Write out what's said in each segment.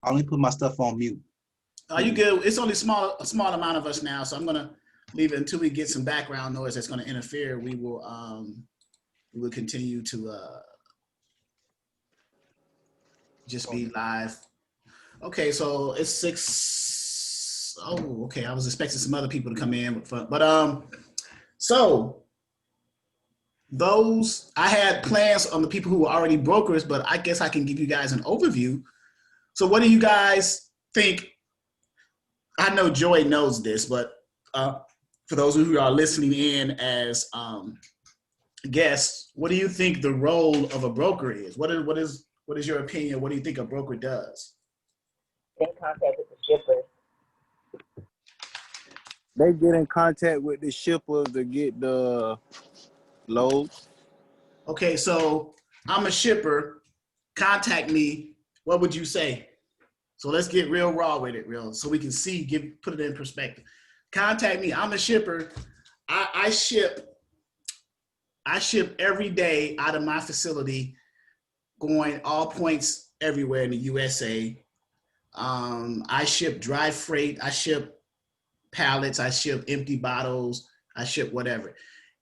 I only put my stuff on mute. You good? It's only a small amount of us now, so I'm gonna leave it until we get some background noise that's gonna interfere. We will continue to just be live. Okay, so it's 6. Oh, okay. I was expecting some other people to come in, but so those I had plans on the people who were already brokers, but I guess I can give you guys an overview. So what do you guys think? I know Joy knows this, but for those who are listening in as guests, what do you think the role of a broker is? What is your opinion? What do you think a broker does? In contact with the shippers. They get in contact with the shippers to get the loads. Okay, so I'm a shipper. Contact me. What would you say? So let's get real raw with it, so we can see, put it in perspective. Contact me. I'm a shipper. I ship every day out of my facility, going all points everywhere in the USA. I ship dry freight. I ship pallets. I ship empty bottles. I ship whatever.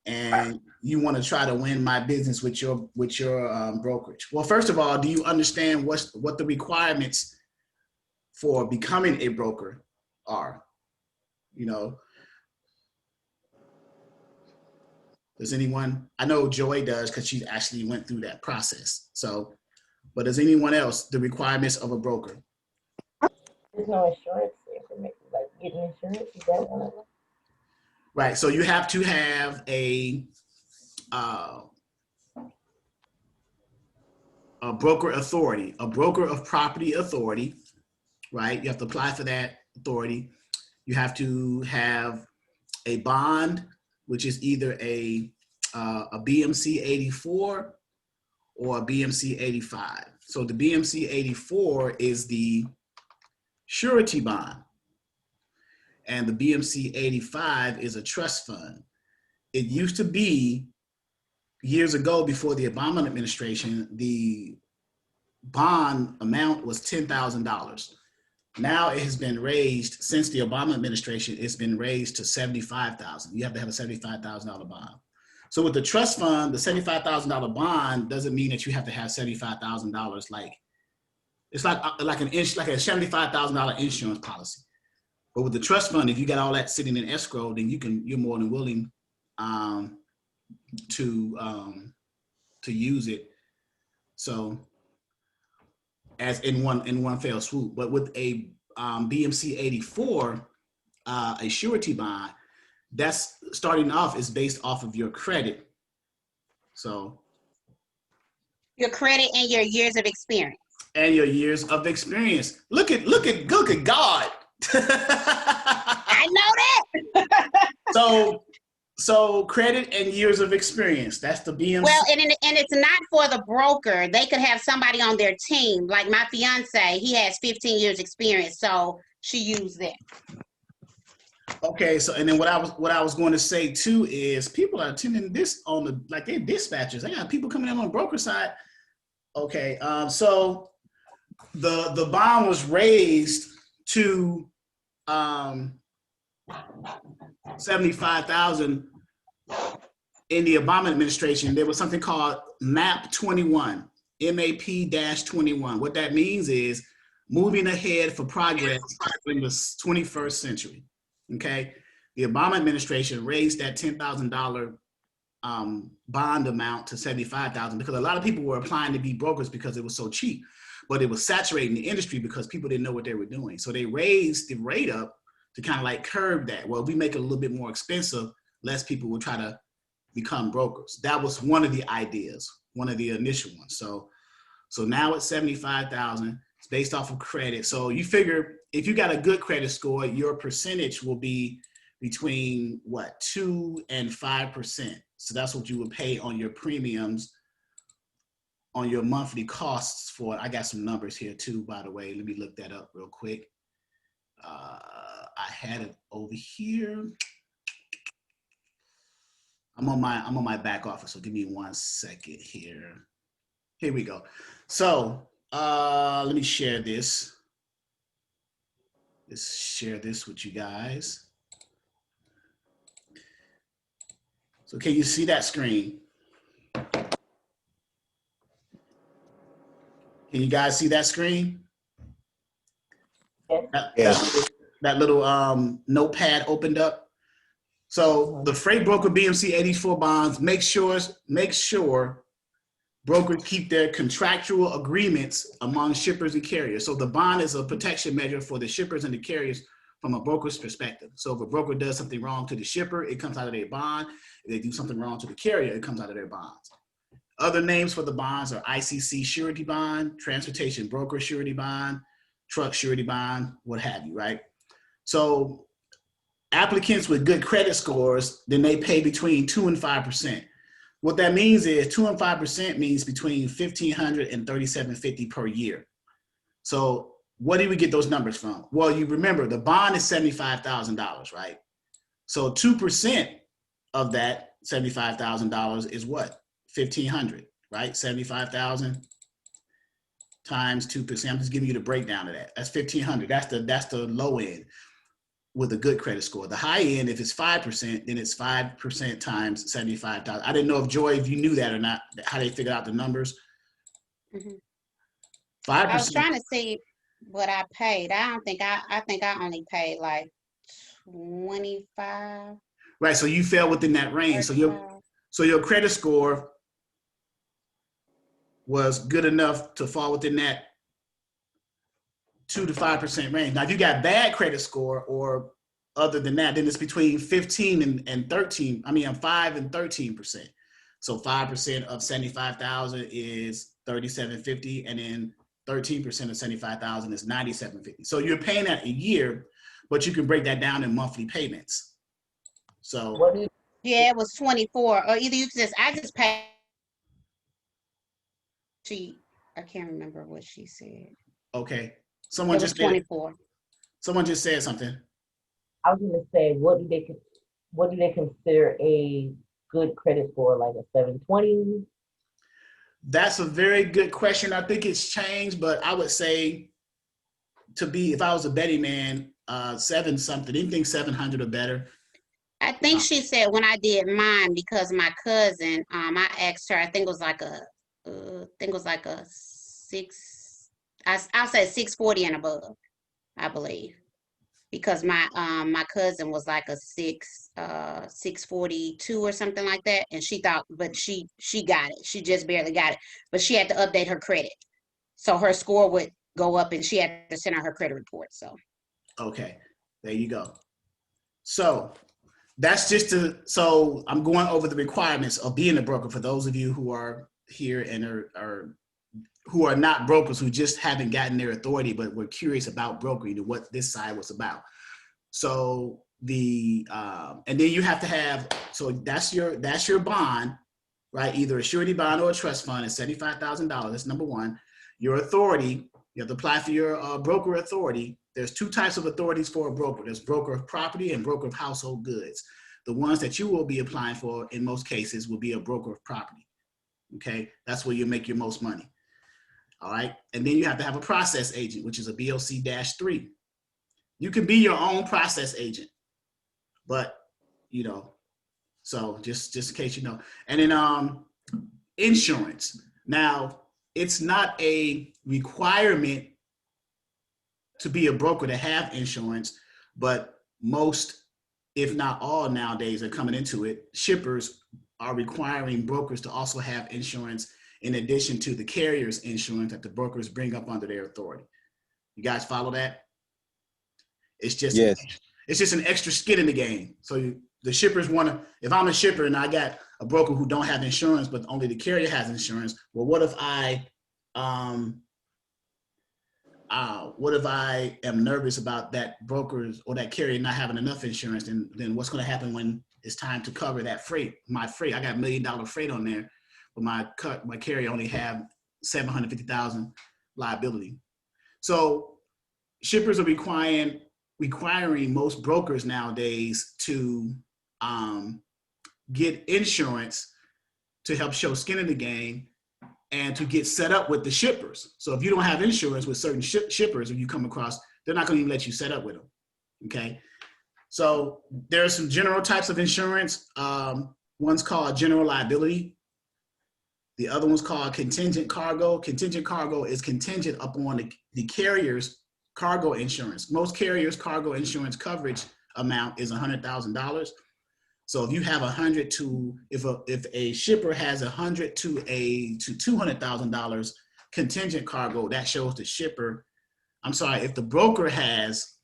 And you want to try to win my business with your brokerage. Well, first of all, do you understand what the requirements for becoming a broker are? Does anyone? I know Joy does because she actually went through that process. So, but does anyone else, the requirements of a broker? There's no insurance information, like getting insurance. Is that one of them? Right. So you have to have a broker authority, a broker of property authority, right? You have to apply for that authority. You have to have a bond, which is either a BMC 84 or a BMC 85. So the BMC 84 is the surety bond, and the BMC 85 is a trust fund. It used to be, years ago before the Obama administration, the bond amount was $10,000. Now it has been raised, since the Obama administration, it's been raised to $75,000. You have to have a $75,000 bond. So with the trust fund, the $75,000 bond doesn't mean that you have to have $75,000. It's like a $75,000 insurance policy. But with the trust fund, if you got all that sitting in escrow, then you're more than willing to use it. So as in one fell swoop. But with a BMC 84, a surety bond, that's starting off is based off of your credit. So your credit and your years of experience. And your years of experience. Look at God. I know that. So credit and years of experience. That's the BMC. Well, and it's not for the broker. They could have somebody on their team. Like my fiance, he has 15 years experience, so she used that. Okay, so and then what I was going to say too is people are attending this on they're dispatchers. They got people coming in on the broker side. Okay, so the bond was raised to 75,000 in the Obama administration. There was something called MAP 21, MAP-21. What that means is moving ahead for progress in the 21st century. Okay, the Obama administration raised that $10,000 bond amount to 75,000 because a lot of people were applying to be brokers because it was so cheap, but it was saturating the industry because people didn't know what they were doing. So they raised the rate up to kind of like curb that. Well, if we make it a little bit more expensive, less people will try to become brokers. That was one of the ideas, one of the initial ones. So now it's 75,000. It's based off of credit. So you figure if you got a good credit score, your percentage will be between 2 and 5%. So that's what you would pay on your premiums, on your monthly costs for it. I got some numbers here too, by the way. Let me look that up real quick. I had it over here. I'm on my back office, so give me 1 second here. Here we go. So let me share this. Let's share this with you guys. So can you see that screen? Can you guys see that screen? Yes. That little notepad opened up. So the freight broker BMC 84 bonds make sure brokers keep their contractual agreements among shippers and carriers. So the bond is a protection measure for the shippers and the carriers from a broker's perspective. So if a broker does something wrong to the shipper, it comes out of their bond. If they do something wrong to the carrier, it comes out of their bonds. Other names for the bonds are ICC Surety Bond, Transportation Broker Surety Bond, Truck Surety Bond, what have you, right? So applicants with good credit scores, then they pay between 2 and 5%. What that means is 2 and 5% means between $1,500 and $3,750 per year. So where do we get those numbers from? Well, you remember the bond is $75,000, right? So 2% of that $75,000 is what? $1,500, right? 75,000 times 2%. I'm just giving you the breakdown of that. That's $1,500. That's the low end with a good credit score. The high end, if it's 5%, then it's 5% times 75,000. I didn't know if Joy, if you knew that or not, how they figured out the numbers. 5%. I was trying to see what I paid. I think I only paid like 25. Right. So you fell within that range. So your credit score was good enough to fall within that 2 to 5% range. Now, if you got bad credit score or other than that, then it's between 15 and 13. I mean, 5 and 13%. So 5% of 75,000 is 3,750, and then 13% of 75,000 is 9,750. So you're paying that a year, but you can break that down in monthly payments. So yeah, it was 24, or either you just I just paid. I can't remember what she said. Okay. Someone just 24. Someone just said something. I was gonna say, what do they consider a good credit score, like a 720? That's a very good question. I think it's changed, but I would say if I was a betting man, 7 something, anything 700 or better. I think she said when I did mine, because my cousin, I asked her, I think it was like a 6, I'll say 640 and above, I believe. Because my cousin was like a 642 or something like that, and she thought, but she got it. She just barely got it, but she had to update her credit, so her score would go up, and she had to send out her credit report. So okay, there you go. So that's so I'm going over the requirements of being a broker for those of you who are here and are who are not brokers, who just haven't gotten their authority, but were curious about brokering and what this side was about. So and then you have to have, so that's your bond, right? Either a surety bond or a trust fund is $75,000. That's number one. Your authority, you have to apply for your broker authority. There's 2 types of authorities for a broker. There's broker of property and broker of household goods. The ones that you will be applying for in most cases will be a broker of property. Okay, that's where you make your most money. All right, and then you have to have a process agent, which is a BOC-3. You can be your own process agent, but so just in case you know. And then insurance. Now, it's not a requirement to be a broker to have insurance, but most, if not all nowadays, are coming into it. Shippers are requiring brokers to also have insurance in addition to the carrier's insurance that the brokers bring up under their authority. You guys follow that? It's just an extra skid in the game. So the shippers want to, if I'm a shipper and I got a broker who don't have insurance, but only the carrier has insurance, well, what if I am nervous about that broker's or that carrier not having enough insurance? And then what's going to happen when it's time to cover that freight? My freight, I got $1 million freight on there, but my carrier only have $750,000 liability. So shippers are requiring most brokers nowadays to get insurance to help show skin in the game and to get set up with the shippers. So if you don't have insurance with certain shippers, or you come across they're not going to even let you set up with them. Okay. So there are some general types of insurance. One's called general liability. The other one's called contingent cargo. Contingent cargo is contingent upon the carrier's cargo insurance. Most carriers' cargo insurance coverage amount is $100,000. So if you have if a shipper has $100,000 to $200,000 contingent cargo, that shows the shipper. I'm sorry, if the broker has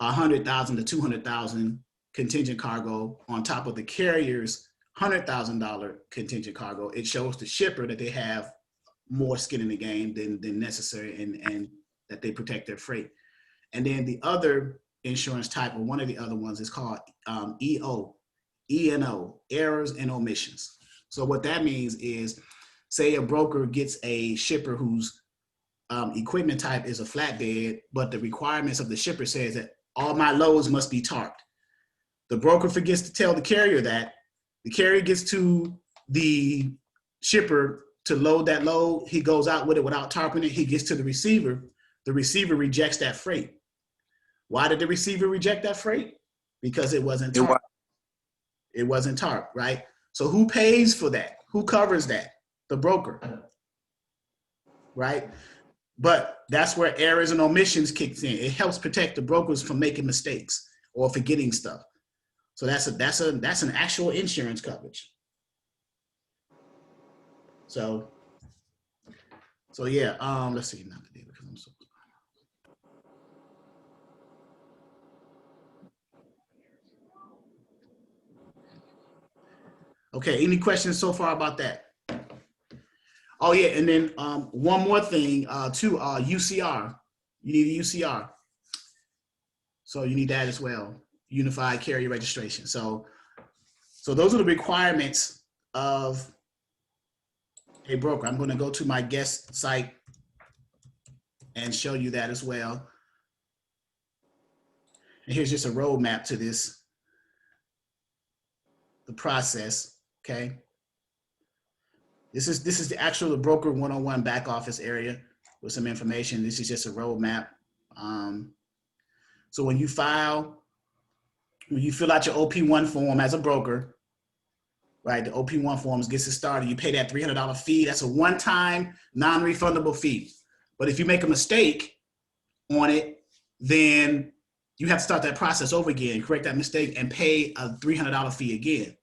$100,000 to $200,000 contingent cargo on top of the carrier's $100,000 contingent cargo, it shows the shipper that they have more skin in the game than necessary, and that they protect their freight. And then the other insurance type, or one of the other ones, is called E&O, errors and omissions. So what that means is, say a broker gets a shipper whose equipment type is a flatbed, but the requirements of the shipper says that all my loads must be tarped. The broker forgets to tell the carrier that. The carrier gets to the shipper to load that load. He goes out with it without tarping it. He gets to the receiver. The receiver rejects that freight. Why did the receiver reject that freight? Because it wasn't tarped. It wasn't tarped, right? So who pays for that? Who covers that? The broker, right? But that's where errors and omissions kicks in. It helps protect the brokers from making mistakes or forgetting stuff. So that's an actual insurance coverage. So yeah, let's see now the data, because I'm so. Okay, any questions so far about that? Oh yeah, and then one more thing too, UCR. You need a UCR. So you need that as well, Unified Carrier Registration. So those are the requirements of a broker. I'm going to go to my guest site and show you that as well. And here's just a roadmap to this, the process, okay? This is the actual broker 101 back office area with some information. This is just a roadmap. So when you fill out your OP1 form as a broker, right? The OP1 forms gets it started. You pay that $300 fee. That's a one-time non-refundable fee. But if you make a mistake on it, then you have to start that process over again, correct that mistake, and pay a $300 fee again.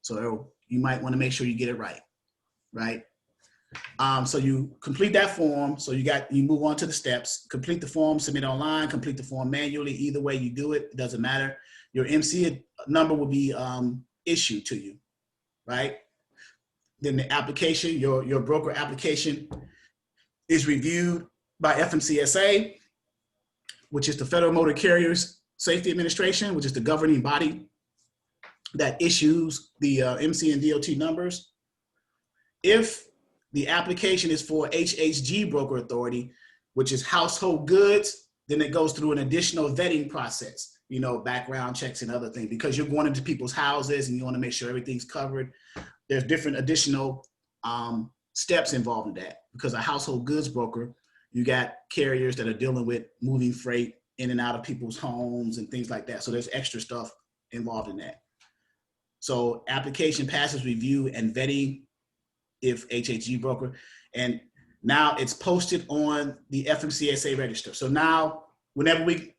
So you might want to make sure you get it right. Right? So you complete that form. So you move on to the steps, complete the form, submit online, complete the form manually. Either way you do it, it doesn't matter. Your MC number will be issued to you, right? Then the application, your broker application is reviewed by FMCSA, which is the Federal Motor Carriers Safety Administration, which is the governing body that issues the MC and DOT numbers. If the application is for HHG broker authority, which is household goods, then it goes through an additional vetting process, background checks and other things, because you're going into people's houses and you want to make sure everything's covered. There's different additional steps involved in that, because a household goods broker, you got carriers that are dealing with moving freight in and out of people's homes and things like that. So there's extra stuff involved in that. So application passes review and vetting if HHG broker, and now it's posted on the FMCSA register. So now, whenever we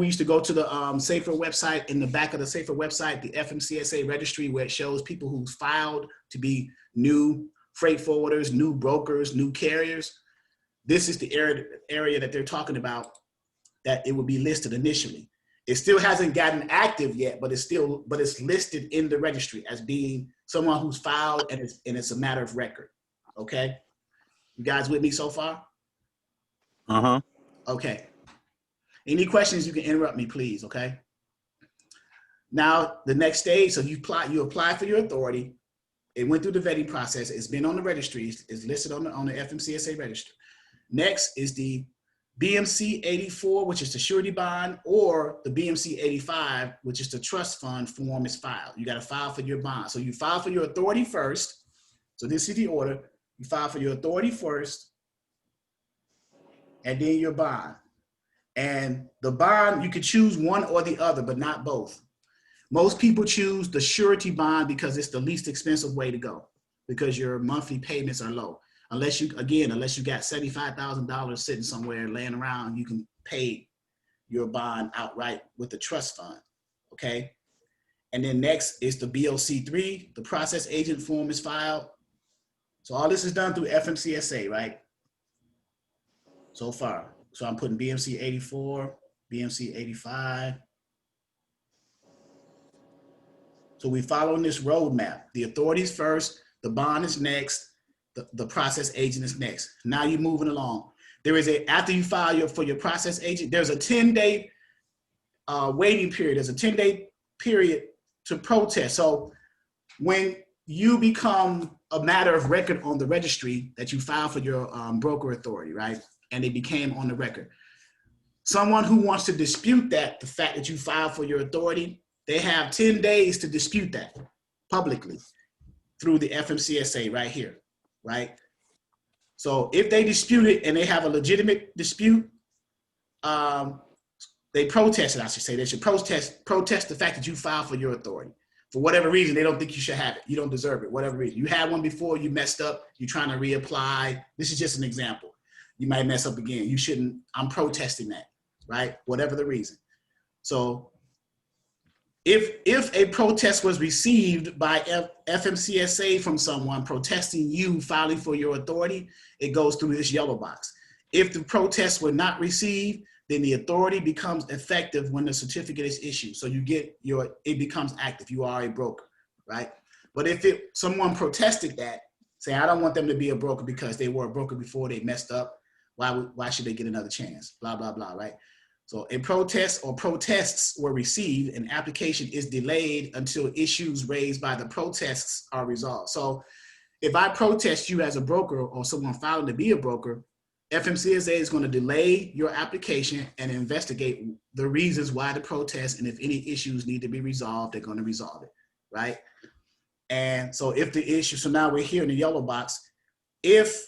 used to go to the Safer website, in the back of the Safer website, the FMCSA registry, where it shows people who's filed to be new freight forwarders, new brokers, new carriers. This is the area that they're talking about, that it would be listed initially. It still hasn't gotten active yet, but it's listed in the registry as being someone who's filed, and it's a matter of record. Okay, you guys with me so far? Uh-huh. Okay. Any questions, you can interrupt me, please. Okay. Now the next stage, so you apply for your authority. It went through the vetting process. It's been on the registry. It's listed on the FMCSA register. Next is the BMC 84, which is the surety bond, or the BMC 85, which is the trust fund form, is filed. You got to file for your bond. So you file for your authority first. So this is the order. You file for your authority first, and then your bond. And the bond, you could choose one or the other, but not both. Most people choose the surety bond because it's the least expensive way to go, because your monthly payments are low. Unless you got $75,000 sitting somewhere laying around, you can pay your bond outright with the trust fund, okay? And then next is the BOC3, the process agent form is filed. So all this is done through FMCSA, right? So far. So I'm putting BMC 84, BMC 85. So we following this roadmap. The authorities first, the bond is next, the process agent is next. Now you're moving along. There is after you file for your process agent, there's a 10-day waiting period. There's a 10-day period to protest. So when you become a matter of record on the registry that you file for your broker authority, right? And they became on the record. Someone who wants to dispute that, the fact that you filed for your authority, they have 10 days to dispute that publicly through the FMCSA right here, right? So if they dispute it and they have a legitimate dispute, they protest it, I should say. They should protest the fact that you filed for your authority. For whatever reason, they don't think you should have it. You don't deserve it, whatever reason. You had one before, you messed up, you're trying to reapply. This is just an example. You might mess up again. You shouldn't, I'm protesting that, right? Whatever the reason. So if a protest was received by FMCSA from someone protesting you filing for your authority, it goes through this yellow box. If the protests were not received, then the authority becomes effective when the certificate is issued. So you get it becomes active. You are a broker, right? But if someone protested that, say, I don't want them to be a broker because they were a broker before, they messed up, why should they get another chance? Blah, blah, blah, right? So a protest or protests were received, an application is delayed until issues raised by the protests are resolved. So if I protest you as a broker or someone filing to be a broker, FMCSA is going to delay your application and investigate the reasons why the protest, and if any issues need to be resolved, they're going to resolve it, right? And so if the issue, so now we're here in the yellow box, if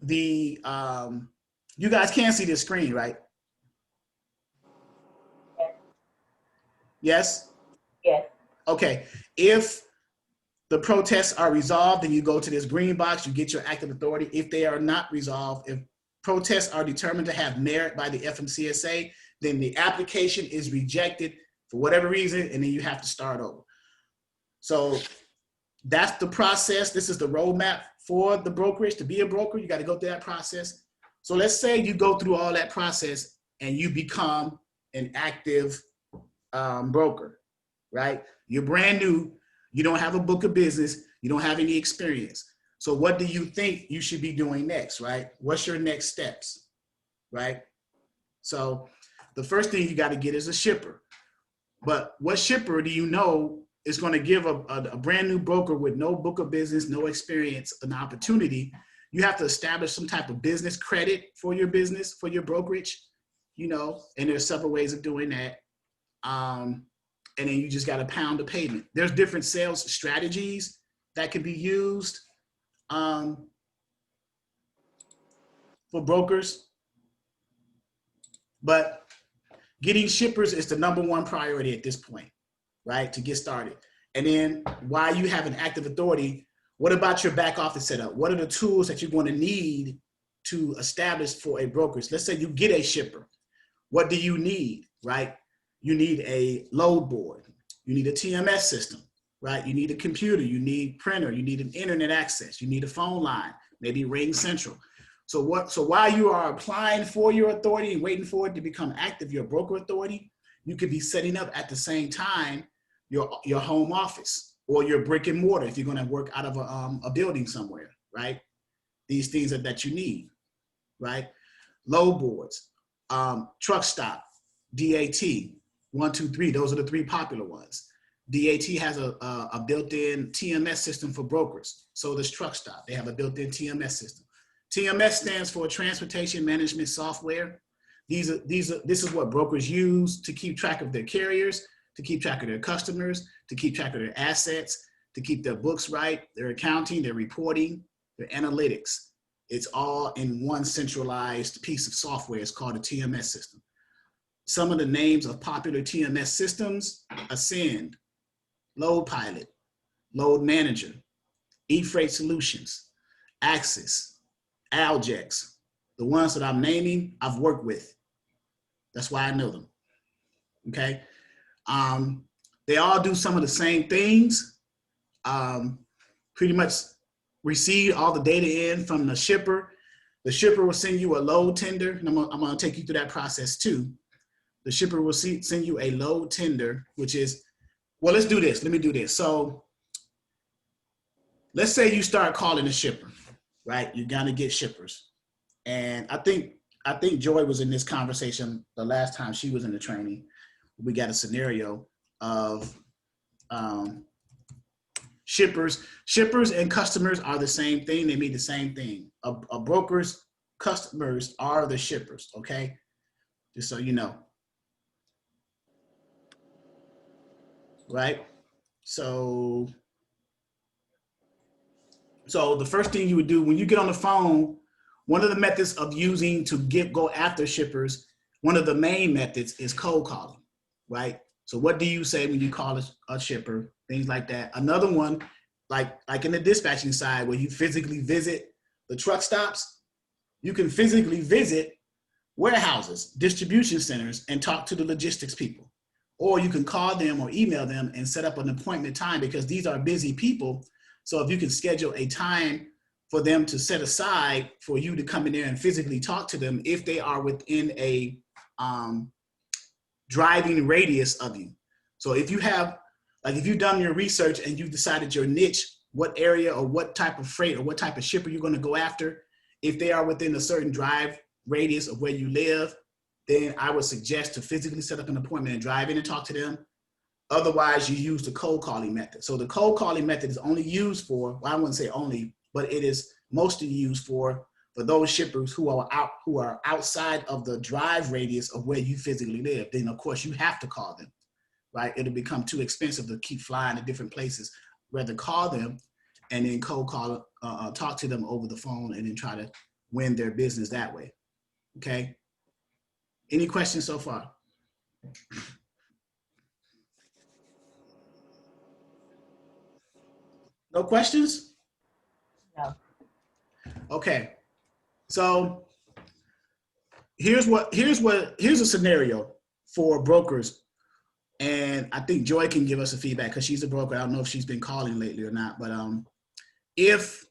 the, you guys can see this screen, right? Yes? Yes. Okay. If the protests are resolved, then you go to this green box, you get your active authority. If they are not resolved, if protests are determined to have merit by the FMCSA, then the application is rejected for whatever reason, and then you have to start over. So that's the process. This is the roadmap for the brokerage. To be a broker, you got to go through that process. So let's say you go through all that process and you become an active broker, right? You're brand new. You don't have a book of business. You don't have any experience. So what do you think you should be doing next, right? What's your next steps, right? So the first thing you got to get is a shipper. But what shipper do you know is going to give a brand new broker with no book of business, no experience, an opportunity? You have to establish some type of business credit for your business, for your brokerage, you know, and there's several ways of doing that. And then you just got to pound the pavement. There's different sales strategies that can be used for brokers, but getting shippers is the #1 priority at this point, right? To get started. And then while you have an active authority, what about your back office setup? What are the tools that you're going to need to establish for a brokerage? Let's say you get a shipper. What do you need, right? You need a load board. You need a TMS system, right? You need a computer. You need printer. You need an internet access. You need a phone line, maybe Ring Central. So while you are applying for your authority and waiting for it to become active, your broker authority, you could be setting up at the same time your home office or your brick and mortar if you're going to work out of a building somewhere, right? These things that you need, right? Load boards, truck stop, DAT, 1, 2, 3. Those are the 3 popular ones. DAT has a built-in TMS system for brokers. So does truck stop. They have a built-in TMS system. TMS stands for Transportation Management Software. This is what brokers use to keep track of their carriers, to keep track of their customers, to keep track of their assets, to keep their books right, their accounting, their reporting, their analytics. It's all in one centralized piece of software. It's called a TMS system. some of the names of popular TMS systems: Ascend, Load Pilot, Load Manager, eFreight Solutions, Axis, Aljex. The ones that I'm naming, I've worked with. That's why I know them. Okay. They all do some of the same things. Pretty much receive all the data in from the shipper. The shipper will send you a load tender, and I'm gonna take you through that process too. The shipper will send you a load tender, which is, well, let's do this. Let me do this. So let's say you start calling a shipper, right? You're gonna get shippers. And I think Joy was in this conversation the last time she was in the training. We got a scenario of shippers and customers are the same thing. They mean the same thing. A broker's customers are the shippers, okay? Just so you know. Right? So the first thing you would do when you get on the phone, one of the methods of using to go after shippers, one of the main methods is cold calling, right? So what do you say when you call a shipper, things like that. Another one, like in the dispatching side where you physically visit the truck stops, you can physically visit warehouses, distribution centers, and talk to the logistics people. Or you can call them or email them and set up an appointment time, because these are busy people. So if you can schedule a time for them to set aside for you to come in there and physically talk to them if they are within a driving radius of you. So if you have, like if you've done your research and you decided your niche, what area or what type of freight or what type of shipper you're going to go after, if they are within a certain drive radius of where you live, then I would suggest to physically set up an appointment and drive in and talk to them. Otherwise, you use the cold calling method. So the cold calling method is only used for, well, I wouldn't say only, but it is mostly used for those shippers who are outside of the drive radius of where you physically live. Then of course you have to call them, right? It'll become too expensive to keep flying to different places. Rather call them and then cold call, talk to them over the phone and then try to win their business that way. Okay. Any questions so far? No questions? No. Okay. So here's a scenario for brokers. And I think Joy can give us a feedback because she's a broker. I don't know if she's been calling lately or not, but if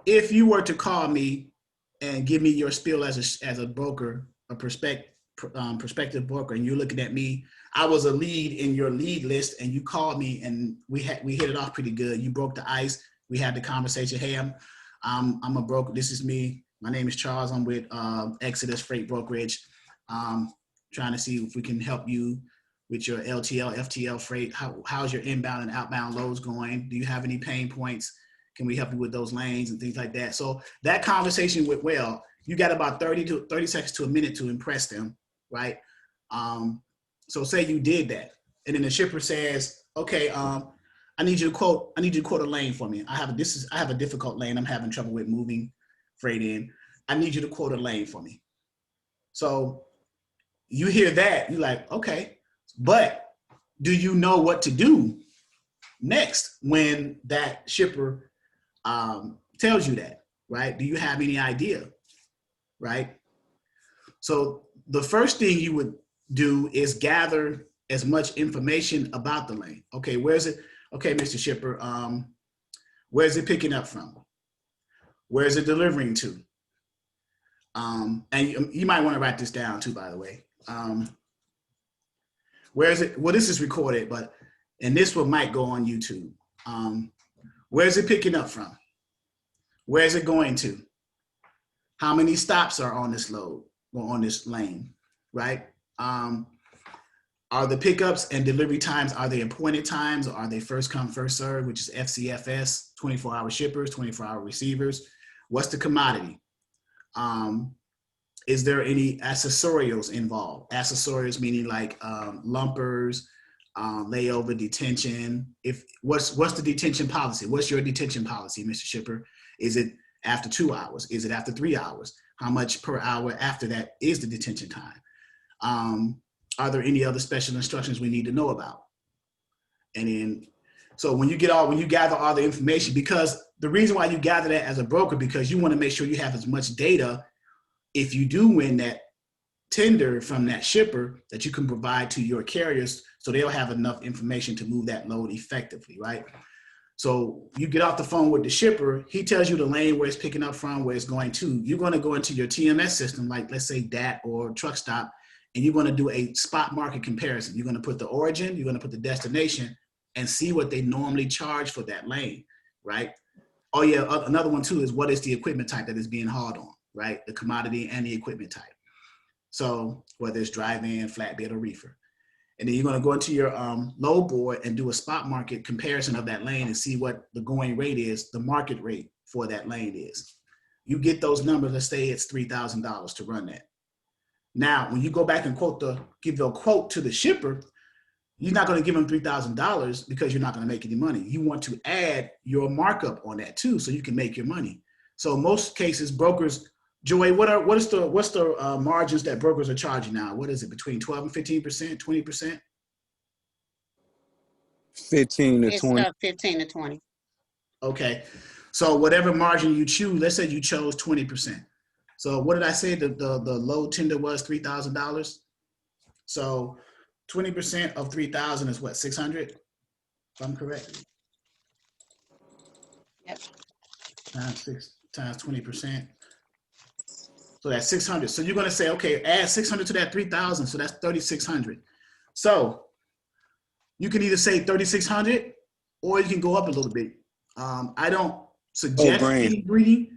you were to call me and give me your spiel as a broker, a prospective broker, and you're looking at me, I was a lead in your lead list, and you called me and we hit it off pretty good. You broke the ice. We had the conversation. Hey, I'm a broker. This is me. My name is Charles. I'm with Exodus Freight Brokerage. Trying to see if we can help you with your LTL, FTL freight. How's your inbound and outbound loads going? Do you have any pain points? Can we help you with those lanes and things like that? So that conversation went well. You got about 30 seconds to a minute to impress them, right? So say you did that, and then the shipper says, "Okay, I need you to quote a lane for me. I have a difficult lane. I'm having trouble with moving freight in. I need you to quote a lane for me." So you hear that, you're like, okay, but do you know what to do next when that shipper tells you that, right? Do you have any idea, right? So the first thing you would do is gather as much information about the lane. Okay, where's it? Okay, Mr. Shipper, where's it picking up from? Where's it delivering to? And you might want to write this down too, by the way. Where is it? Well, this is recorded, and this one might go on YouTube. Where is it picking up from? Where is it going to? How many stops are on this load or on this lane, right? Are the pickups and delivery times, are they appointed times, or are they first come, first serve, which is FCFS, 24-hour shippers, 24-hour receivers? What's the commodity? Is there any accessorials involved? Accessorials meaning like lumpers, layover, detention. What's the detention policy? What's your detention policy, Mr. Shipper? Is it after 2 hours? Is it after 3 hours? How much per hour after that is the detention time? Are there any other special instructions we need to know about? And then, so when you gather all the information, because the reason why you gather that as a broker, because you want to make sure you have as much data if you do win that tender from that shipper that you can provide to your carriers, so they'll have enough information to move that load effectively, right? So you get off the phone with the shipper, he tells you the lane where it's picking up from, where it's going to. You're going to go into your TMS system, like let's say DAT or Truck Stop, and you're going to do a spot market comparison. You're going to put the origin, you're going to put the destination, and see what they normally charge for that lane, right? Oh yeah, another one too is what is the equipment type that is being hauled on, right? The commodity and the equipment type. So whether it's drive-in, flatbed, or reefer. And then you're going to go into your load board and do a spot market comparison of that lane and see what the going rate is, the market rate for that lane is. You get those numbers, let's say it's $3,000 to run that. Now, when you go back and give a quote to the shipper, you're not going to give them $3,000 because you're not going to make any money. You want to add your markup on that too, so you can make your money. So most cases, brokers, Joy, what's the margins that brokers are charging now? What is it, between 12 and 15%, 20%? 15 to It's 20. 15 to 20. Okay, so whatever margin you choose, let's say you chose 20%. So what did I say? The low tender was $3,000. So 20% of 3,000 is what, 600? If I'm correct. Yep. Times 20%. So that's 600. So you're going to say, okay, add 600 to that 3,000. So that's 3,600. So you can either say 3,600 or you can go up a little bit. I don't suggest getting greedy.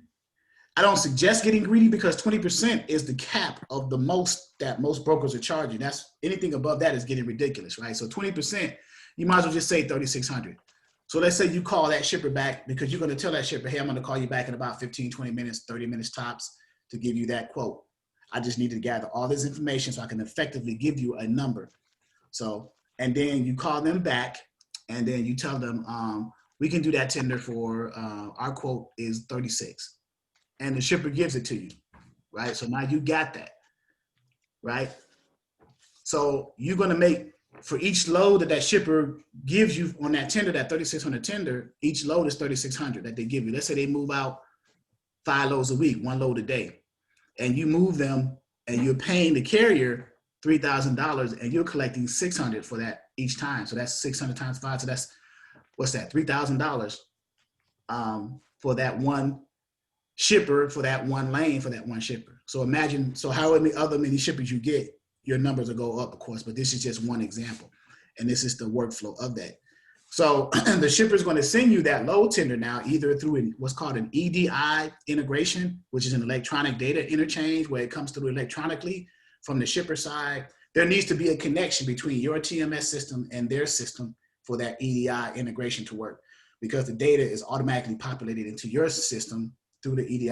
I don't suggest getting greedy because 20% is the cap of the most that most brokers are charging. That's anything above that is getting ridiculous, right? So 20%, you might as well just say 3,600. So let's say you call that shipper back because you're going to tell that shipper, hey, I'm going to call you back in about 15, 20 minutes, 30 minutes tops to give you that quote. I just need to gather all this information so I can effectively give you a number. So, and then you call them back and then you tell them, we can do that tender for, our quote is 36. And the shipper gives it to you, right? So now you got that, right? So you're gonna make, for each load that shipper gives you on that tender, that 3,600 tender, each load is 3,600 that they give you. Let's say they move out 5 loads a week, 1 load a day, and you move them and you're paying the carrier $3,000 and you're collecting 600 for that each time. So that's 600 times 5. So that's, what's that? $3,000 for that one shipper, for that one lane, for that one shipper. So imagine, so how many shippers you get, your numbers will go up, of course, but this is just one example. And this is the workflow of that. So the shipper is going to send you that load tender now, either through what's called an Edi integration, which is an electronic data interchange where it comes through electronically from the shipper side. There needs to be a connection between your TMS system and their system for that Edi integration to work, because the data is automatically populated into your system through the Edi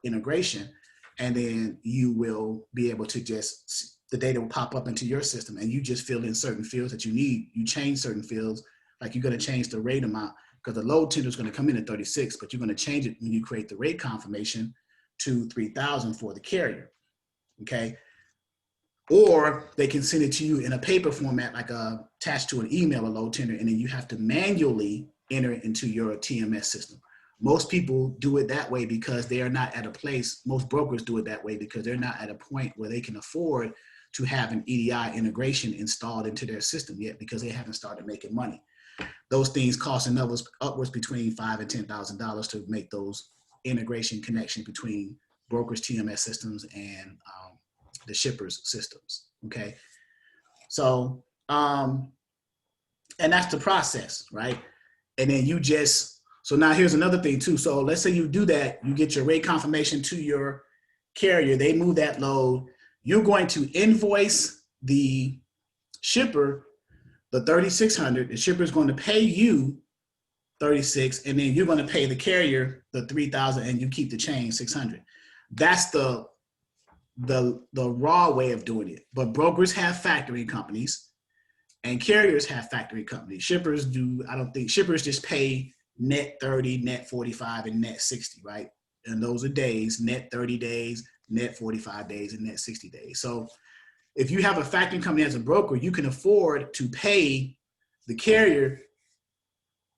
integration. And then you will be able to just, the data will pop up into your system and you just fill in certain fields that you need. You change certain fields, like you're going to change the rate amount because the load tender is going to come in at 36, but you're going to change it when you create the rate confirmation to 3,000 for the carrier, okay? Or they can send it to you in a paper format, like attached to an email, a load tender, and then you have to manually enter it into your TMS system. Most people do it that way because they are not at a place, most brokers do it that way because they're not at a point where they can afford to have an Edi integration installed into their system yet because they haven't started making money. Those things cost upwards between $5,000 and $10,000 to make those integration connections between brokers' TMS systems and the shippers' systems, okay? So, and that's the process, right? And then you just, so now here's another thing too. So let's say you do that, you get your rate confirmation to your carrier, they move that load, you're going to invoice the shipper the 3,600, the shipper is going to pay you 36, and then you're going to pay the carrier the 3,000 and you keep the change 600. That's the raw way of doing it. But brokers have factoring companies and carriers have factoring companies. Shippers do, I don't think, shippers just pay net 30, net 45, and net 60, right? And those are days, net 30 days, net 45 days, and net 60 days. So if you have a factoring company as a broker, you can afford to pay the carrier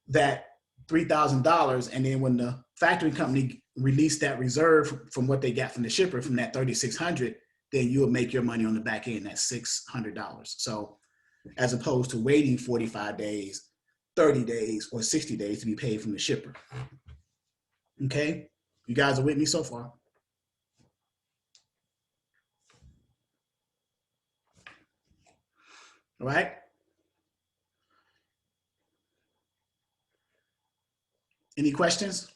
that $3,000, and then when the factoring company release that reserve from what they got from the shipper, from that $3,600, then you'll make your money on the back end at $600. So as opposed to waiting 45 days, 30 days, or 60 days to be paid from the shipper. Okay, you guys are with me so far? All right. Any questions?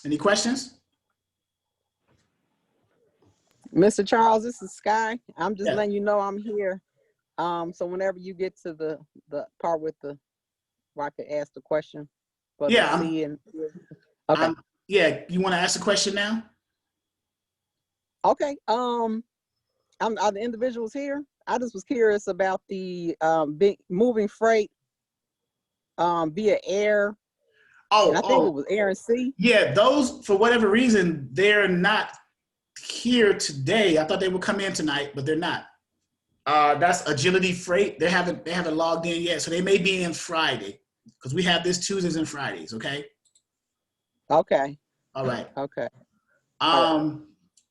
Any questions? Mr. Charles, this is Sky. I'm just Yeah. letting you know I'm here. So whenever you get to the part with the where I could ask the question, but Yeah, to see and okay, yeah. You want to ask a question now? okay. Are the individuals here? I just was curious about the moving freight via air. Oh, And I think it was air and sea. yeah. Those, for whatever reason, they're not here today. I thought they would come in tonight, but they're not. That's Agility Freight. They haven't logged in yet, so they may be in Friday, because we have this Tuesdays and Fridays. Okay. Okay. All right. Okay.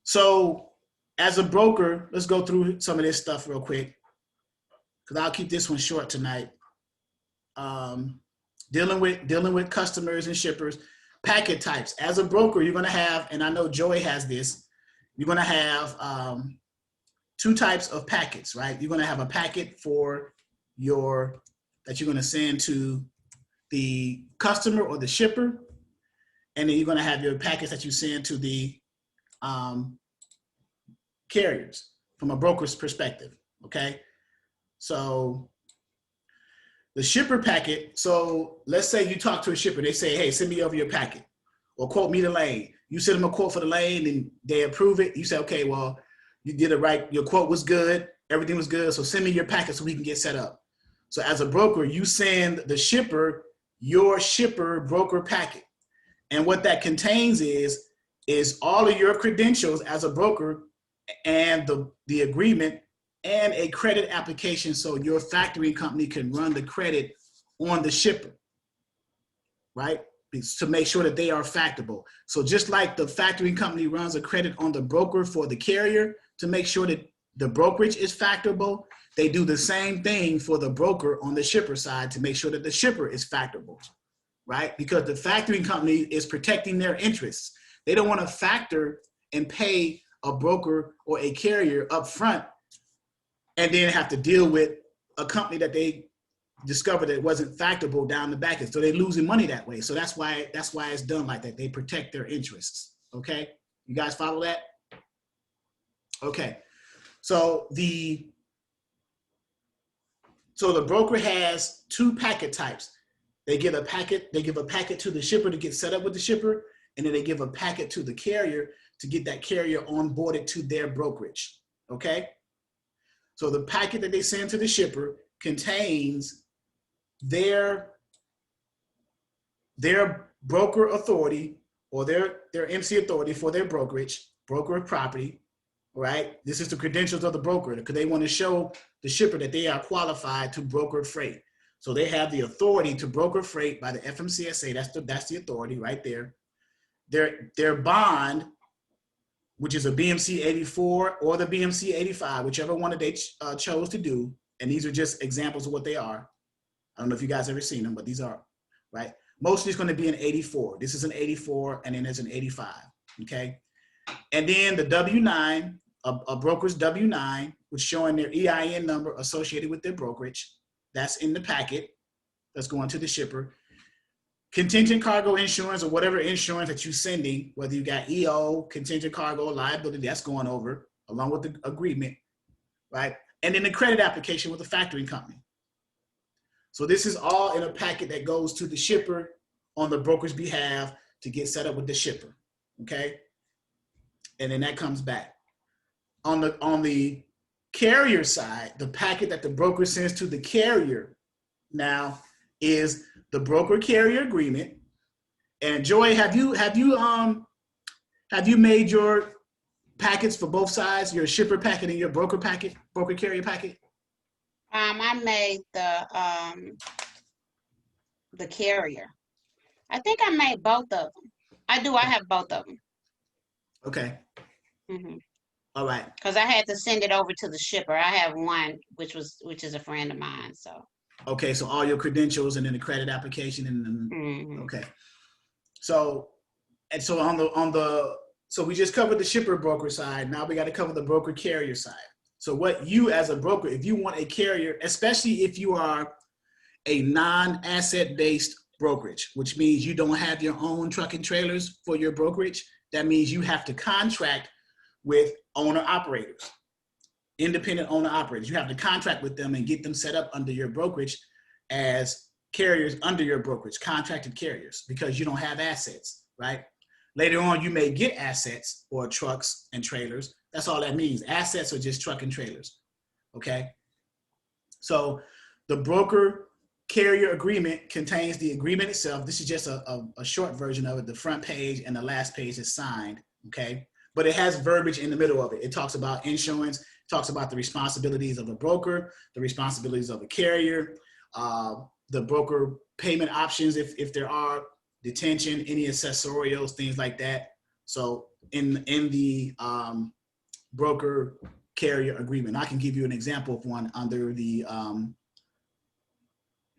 So as a broker, let's go through some of this stuff real quick, because I'll keep this one short tonight. Dealing with customers and shippers, packet types. As a broker, you're going to have, and I know Joey has this, you're going to have two types of packets, right? You're going to have a packet for that you're going to send to the customer or the shipper, and then you're going to have your packets that you send to the carriers from a broker's perspective. Okay, so the shipper packet. So let's say you talk to a shipper, they say, hey, send me over your packet, or quote me the lane. You send them a quote for the lane and they approve it. You say, okay, well, you did it right. Your quote was good. Everything was good. So send me your packet so we can get set up. So as a broker, you send the shipper your shipper broker packet. And what that contains is all of your credentials as a broker, and the agreement, and a credit application, so your factoring company can run the credit on the shipper, right? To make sure that they are factorable. So just like the factoring company runs a credit on the broker for the carrier to make sure that the brokerage is factorable, they do the same thing for the broker on the shipper side to make sure that the shipper is factorable, right? Because the factoring company is protecting their interests. They don't want to factor and pay a broker or a carrier up front and then have to deal with a company that they discovered that wasn't factorable down the back end. So they're losing money that way. So that's why it's done like that. They protect their interests. Okay, you guys follow that? Okay, so the broker has two packet types. They give a packet to the shipper to get set up with the shipper, and then they give a packet to the carrier to get that carrier onboarded to their brokerage. Okay, so the packet that they send to the shipper contains their broker authority, or their MC authority for their brokerage, broker of property, right? This is the credentials of the broker, because they want to show the shipper that they are qualified to broker freight. So they have the authority to broker freight by the FMCSA. That's the authority right there. Their bond, which is a BMC 84 or the BMC 85, whichever one that they chose to do. And these are just examples of what they are. I don't know if you guys ever seen them, but these are, right? Mostly it's going to be an 84. This is an 84, and then there's an 85, okay? And then the W-9, a broker's W-9, which showing their EIN number associated with their brokerage. That's in the packet that's going to the shipper. Contingent cargo insurance, or whatever insurance that you're sending, whether you got EO, contingent cargo, liability, that's going over along with the agreement, right? And then the credit application with the factoring company. So this is all in a packet that goes to the shipper on the broker's behalf to get set up with the shipper, okay? And then that comes back. On the carrier side, the packet that the broker sends to the carrier now is the broker carrier agreement. And Joy, have you made your packets for both sides, your shipper packet and your broker packet, broker carrier packet? I made the carrier. I think I made both of them. I do. I have both of them. Okay. All right. Because I had to send it over to the shipper. I have one, which is a friend of mine. So. Okay. So all your credentials and then the credit application and okay. So so we just covered the shipper broker side. Now we got to cover the broker carrier side. So what you as a broker, if you want a carrier, especially if you are a non-asset based brokerage, which means you don't have your own truck and trailers for your brokerage, that means you have to contract with owner operators, independent owner operators. You have to contract with them and get them set up under your brokerage as carriers under your brokerage, contracted carriers, because you don't have assets, right? Later on, you may get assets or trucks and trailers. That's all that means. Assets are just truck and trailers, okay? So the broker carrier agreement contains the agreement itself. This is just a short version of it. The front page and the last page is signed, okay? But it has verbiage in the middle of it. It talks about insurance, talks about the responsibilities of a broker, the responsibilities of a carrier, the broker payment options if there are, detention, any accessorials, things like that. So in the broker carrier agreement, I can give you an example of one under the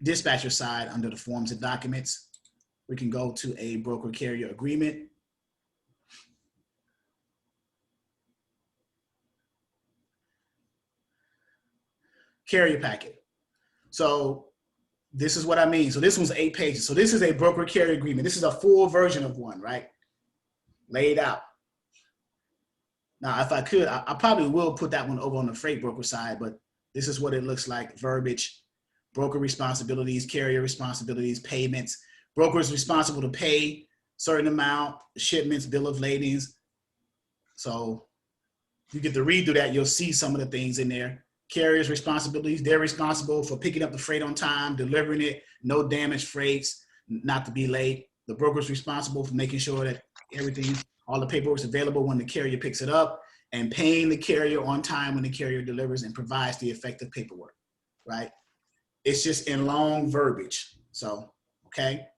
dispatcher side, under the forms and documents. We can go to a broker carrier agreement. Carrier packet. So this is what I mean. So this one's 8 pages. So this is a broker carrier agreement. This is a full version of one, right? Laid out. Now, if I could, I probably will put that one over on the freight broker side, but this is what it looks like. Verbiage, broker responsibilities, carrier responsibilities, payments. Broker is responsible to pay certain amount, shipments, bill of ladings. So you get to read through that, you'll see some of the things in there. Carrier's responsibilities, they're responsible for picking up the freight on time, delivering it, no damaged freights, not to be late. The broker's responsible for making sure that everything, all the paperwork is available when the carrier picks it up, and paying the carrier on time when the carrier delivers and provides the effective paperwork, right? It's just in long verbiage. So, okay.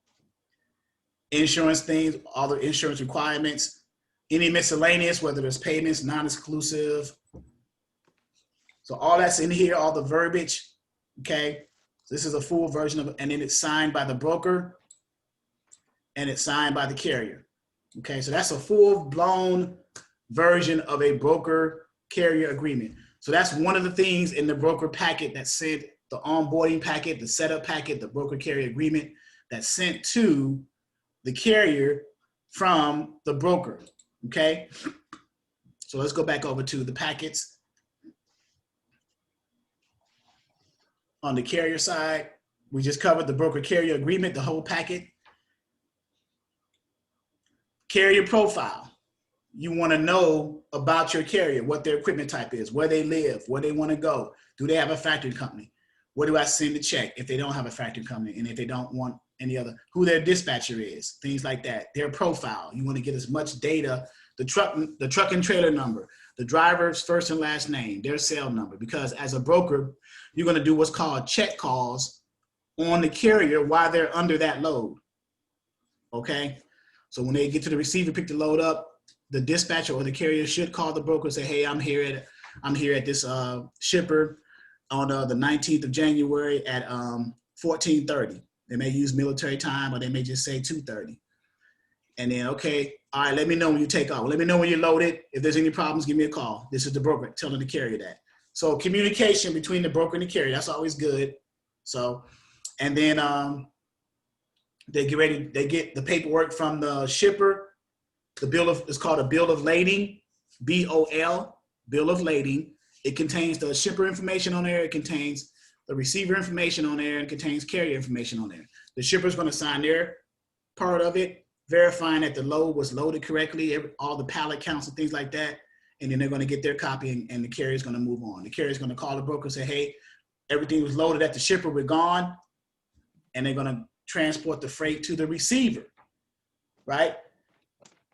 Insurance things, all the insurance requirements, any miscellaneous, whether it's payments, non-exclusive. So all that's in here, all the verbiage, okay? So this is a full version of it, and then it's signed by the broker and it's signed by the carrier, okay? So that's a full-blown version of a broker carrier agreement. So that's one of the things in the broker packet that sent the onboarding packet, the setup packet, the broker carrier agreement that's sent to the carrier from the broker, okay? So let's go back over to the packets. On the carrier side, we just covered the broker carrier agreement, the whole packet. Carrier profile. You want to know about your carrier, what their equipment type is, where they live, where they want to go. Do they have a factoring company? Where do I send the check if they don't have a factoring company, and if they don't want any other, who their dispatcher is, things like that. Their profile. You want to get as much data, the truck and trailer number, the driver's first and last name, their cell number, because as a broker, you're going to do what's called check calls on the carrier while they're under that load, okay? So when they get to the receiver, pick the load up, the dispatcher or the carrier should call the broker and say, hey, I'm here at this shipper on the 19th of January at 14:30. They may use military time, or they may just say 2:30. And then, okay, all right, let me know when you take off. Let me know when you're loaded. If there's any problems, give me a call. This is the broker telling the carrier that. So communication between the broker and the carrier, that's always good. So, and then they get the paperwork from the shipper. It's called a bill of lading, BOL, bill of lading. It contains the shipper information on there. It contains the receiver information on there, and contains carrier information on there. The shipper's going to sign their part of it, verifying that the load was loaded correctly, all the pallet counts and things like that. and then they're going to get their copy, and the carrier is going to move on. The carrier is going to call the broker and say, hey, everything was loaded at the shipper, we're gone, and they're going to transport the freight to the receiver, right?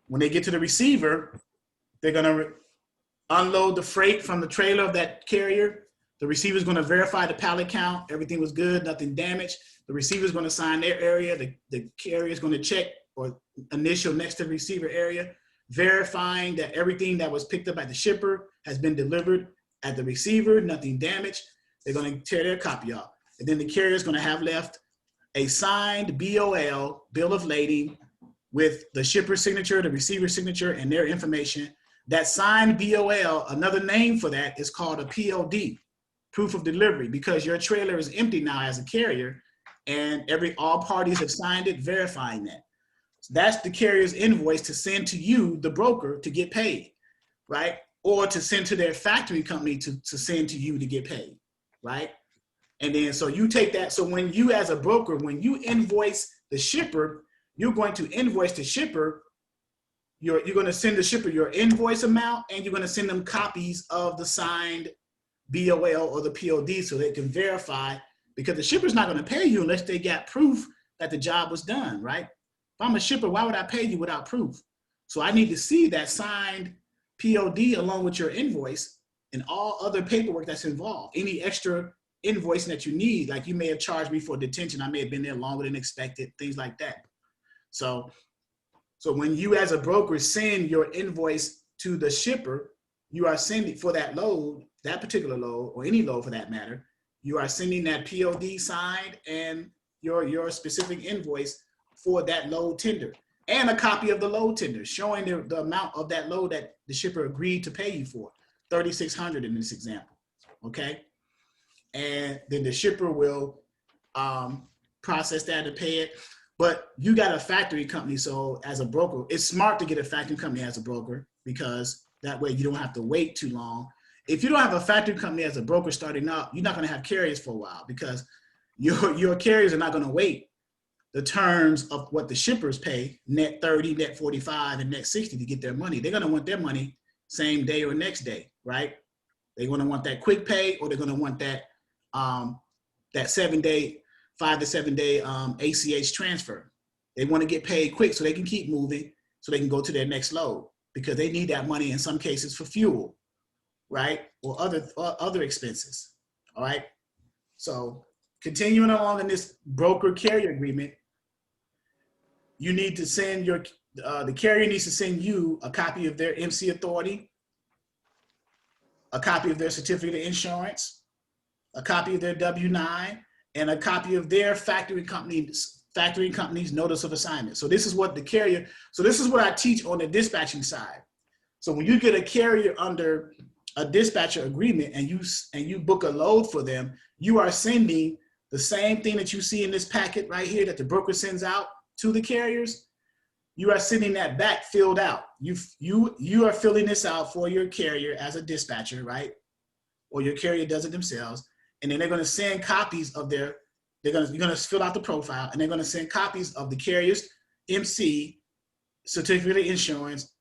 When they get to the receiver, they're going to unload the freight from the trailer of that carrier. The receiver is going to verify the pallet count. Everything was good, nothing damaged. The receiver is going to sign their area. The carrier is going to check or initial next to the receiver area, verifying that everything that was picked up at the shipper has been delivered at the receiver, nothing damaged. They're going to tear their copy off. And then the carrier is going to have left a signed BOL, bill of lading, with the shipper's signature, the receiver's signature, and their information. That signed BOL, another name for that is called a POD, proof of delivery, because your trailer is empty now as a carrier, and all parties have signed it verifying that. So that's the carrier's invoice to send to you, the broker, to get paid, right? Or to send to their factory company to send to you to get paid, right? And then, so you take that. So when you, as a broker, when you invoice the shipper, you're going to invoice the shipper. You're going to send the shipper your invoice amount, and you're going to send them copies of the signed BOL or the POD so they can verify, because the shipper's not going to pay you unless they got proof that the job was done, right? If I'm a shipper, why would I pay you without proof? So I need to see that signed POD along with your invoice and all other paperwork that's involved. Any extra invoicing that you need, like you may have charged me for detention, I may have been there longer than expected, things like that. So when you as a broker send your invoice to the shipper, you are sending for that load, that particular load, or any load for that matter, you are sending that POD signed and your specific invoice for that load tender, and a copy of the load tender showing the amount of that load that the shipper agreed to pay you for, $3,600 in this example, okay? And then the shipper will process that and pay it. But you got a factory company, so as a broker, it's smart to get a factory company as a broker, because that way you don't have to wait too long. If you don't have a factory company as a broker starting up, you're not going to have carriers for a while, because your carriers are not going to wait the terms of what the shippers pay, net 30, net 45, and net 60 to get their money. They're going to want their money same day or next day, right? They're going to want that quick pay, or they're going to want that that 7-day, 5 to 7 day ACH transfer. They want to get paid quick so they can keep moving, so they can go to their next load, because they need that money in some cases for fuel, right? Or other expenses, all right? So continuing along in this broker carrier agreement, you need to send the carrier needs to send you a copy of their MC authority, a copy of their certificate of insurance, a copy of their W-9, and a copy of their factory company's notice of assignment. So this is what the carrier, so this is what I teach on the dispatching side. So when you get a carrier under a dispatcher agreement and you book a load for them, you are sending the same thing that you see in this packet right here that the broker sends out to the carriers. You are sending that back filled out. You are filling this out for your carrier as a dispatcher, right? Or your carrier does it themselves. And then they're going to send copies of you're going to fill out the profile, and they're going to send copies of the carrier's MC, certificate of insurance,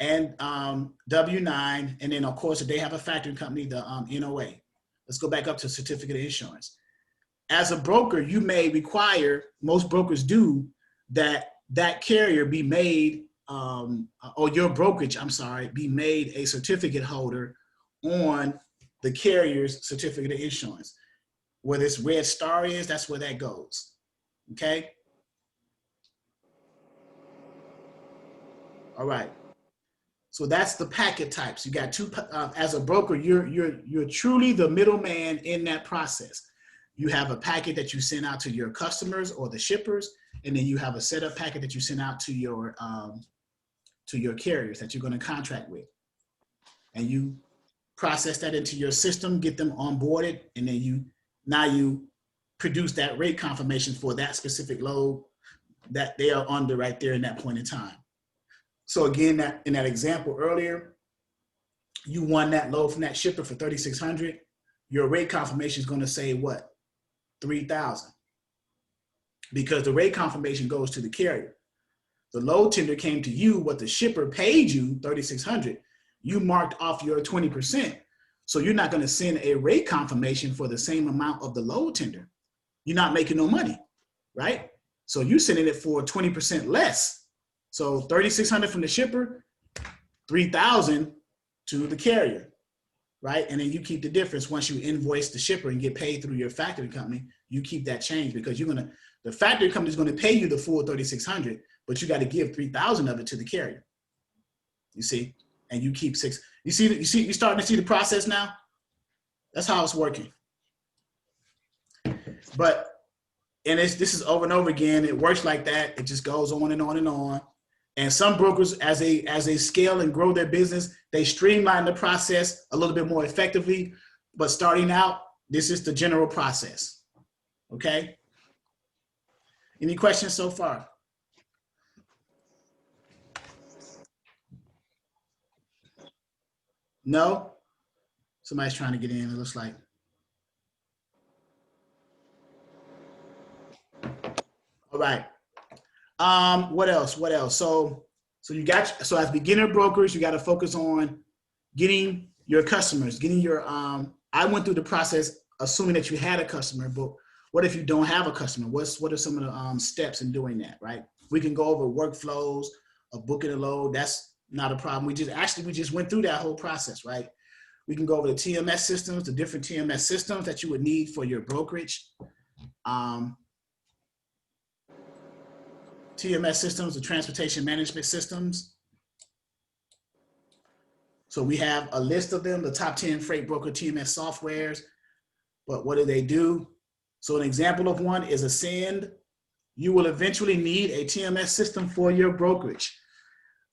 and W-9. And then of course, if they have a factoring company, the NOA. Let's go back up to certificate of insurance. As a broker, you may require, most brokers do, that carrier be made, or your brokerage, I'm sorry, be made a certificate holder on the carrier's certificate of insurance. Where this red star is, that's where that goes, okay? All right, so that's the packet types. You got two, as a broker, you're truly the middleman in that process. You have a packet that you send out to your customers or the shippers, and then you have a setup packet that you send out to your carriers that you're going to contract with, and you process that into your system, get them onboarded, and then now you produce that rate confirmation for that specific load that they are under right there in that point in time. So again, in that example earlier, you won that load from that shipper for $3,600. Your rate confirmation is going to say what? $3,000, because the rate confirmation goes to the carrier. The load tender came to you, what the shipper paid you, $3,600. you marked off your 20%. So you're not going to send a rate confirmation for the same amount of the load tender. You're not making no money, right? So you're sending it for 20% less. So 3,600 from the shipper, 3,000 to the carrier, right? And then you keep the difference once you invoice the shipper and get paid through your factory company. You keep that change because the factory company is going to pay you the full 3,600, but you got to give 3,000 of it to the carrier. You see, and you keep 6. You starting to see the process now. That's how it's working. But this is over and over again. It works like that. It just goes on and on and on. And some brokers, as they scale and grow their business, they streamline the process a little bit more effectively. But starting out, this is the general process. Okay. Any questions so far? No? Somebody's trying to get in, it looks like. All right. What else? So as beginner brokers, you got to focus on getting your customers, getting your, I went through the process assuming that you had a customer, but what if you don't have a customer? What are some of the steps in doing that, right? We can go over workflows of booking a load. That's not a problem. We just went through that whole process, right? We can go over the TMS systems, the different TMS systems that you would need for your brokerage. TMS systems, the transportation management systems. So we have a list of them, the top 10 freight broker TMS softwares. But what do they do? So an example of one is Ascend. You will eventually need a TMS system for your brokerage.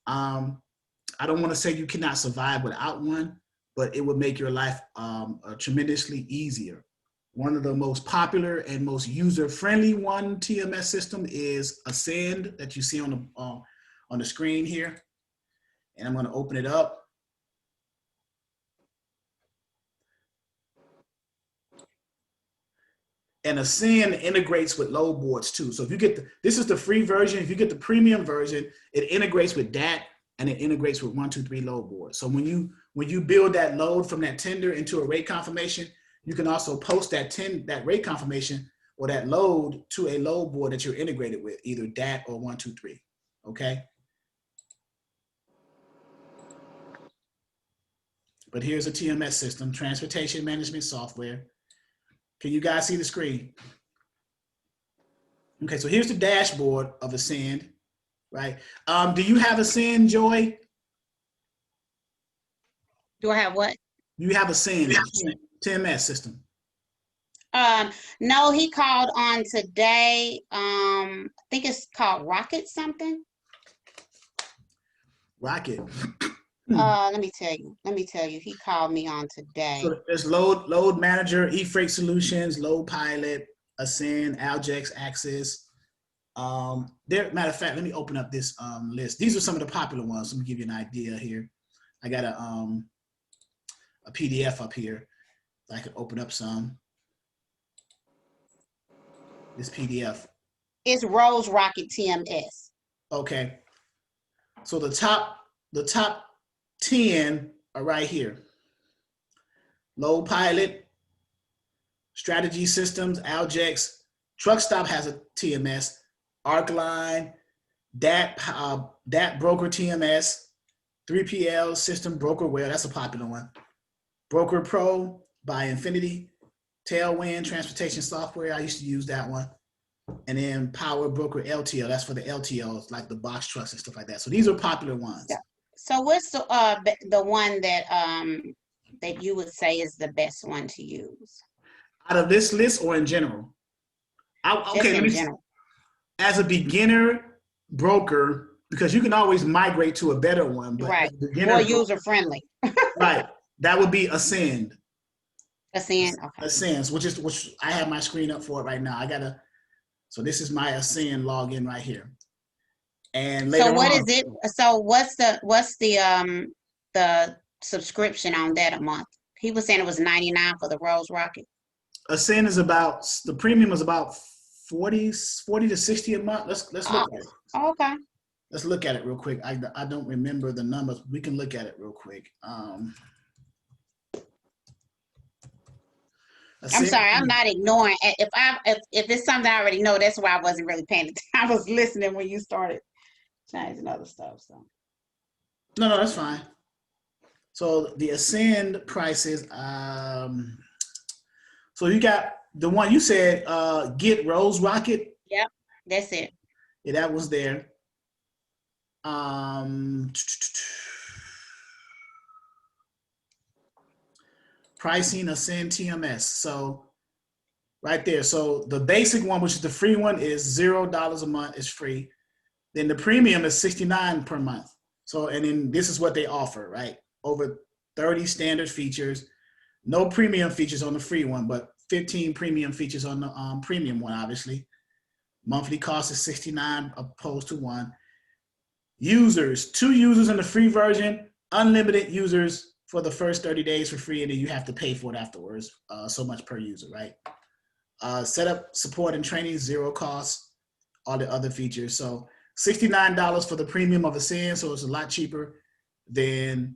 I don't want to say you cannot survive without one, but it would make your life tremendously easier. One of the most popular and most user-friendly one TMS system is Ascend that you see on the screen here. And I'm going to open it up. And Ascend integrates with load boards too. So if you get this is the free version. If you get the premium version, it integrates with DAT and it integrates with 123 load boards. So when you build that load from that tender into a rate confirmation, you can also post that rate confirmation or that load to a load board that you're integrated with, either DAT or 123. Okay. But here's a TMS system, transportation management software. Can you guys see the screen? Okay, so here's the dashboard of Ascend, right? Do you have Ascend, Joy? Do I have what? You have Ascend, TMS system. No, he called on today. I think it's called Rocket something. Rocket. Let me tell you, he called me on today. So there's load manager, eFreight Solutions, Load Pilot, Ascend, Aljex, Axis. Matter of fact, let me open up this list. These are some of the popular ones. Let me give you an idea here. I got a PDF up here. I can open up some. This PDF. It's Rose Rocket TMS. Okay. So the top 10 are right here. Load Pilot, Strategy Systems, Aljex, Truck Stop has a TMS, Arcline, DAT Broker TMS, 3PL System Brokerware, that's a popular one. Broker Pro by Infinity, Tailwind Transportation Software, I used to use that one. And then Power Broker LTL, that's for the LTLs, like the box trucks and stuff like that. So these are popular ones. Yeah. So what's the one that that you would say is the best one to use? Out of this list or in general? General. As a beginner broker, because you can always migrate to a better one. But right. More user-friendly. Right. That would be Ascend. Ascend, okay. Ascend, which I have my screen up for it right now. So this is my Ascend login right here. And later so what on, is it? So what's the subscription on that a month? He was saying it was $99 for the Rose Rocket. Ascend is the premium is about 40 to 60 a month. Let's look at it. Okay. Let's look at it real quick. I don't remember the numbers. We can look at it real quick. I'm sorry, I'm not ignoring. If it's something I already know, that's why I wasn't really paying attention. I was listening when you started changing other stuff. So No, that's fine. So the Ascend prices. So you got the one you said, Get Rose Rocket. yep, that's it. Yeah, that was there. Pricing Ascend TMS. So right there. So the basic one, which is the free one, is $0 a month. It's free. Then the premium is $69 per month. So, and then this is what they offer, right? Over 30 standard features, no premium features on the free one, but 15 premium features on the premium one, obviously. Monthly cost is $69 opposed to $1. Users, 2 users in the free version, unlimited users for the first 30 days for free, and then you have to pay for it afterwards, so much per user, right? Setup, support, and training, 0 cost, all the other features. So $69 for the premium of Ascend, so it's a lot cheaper than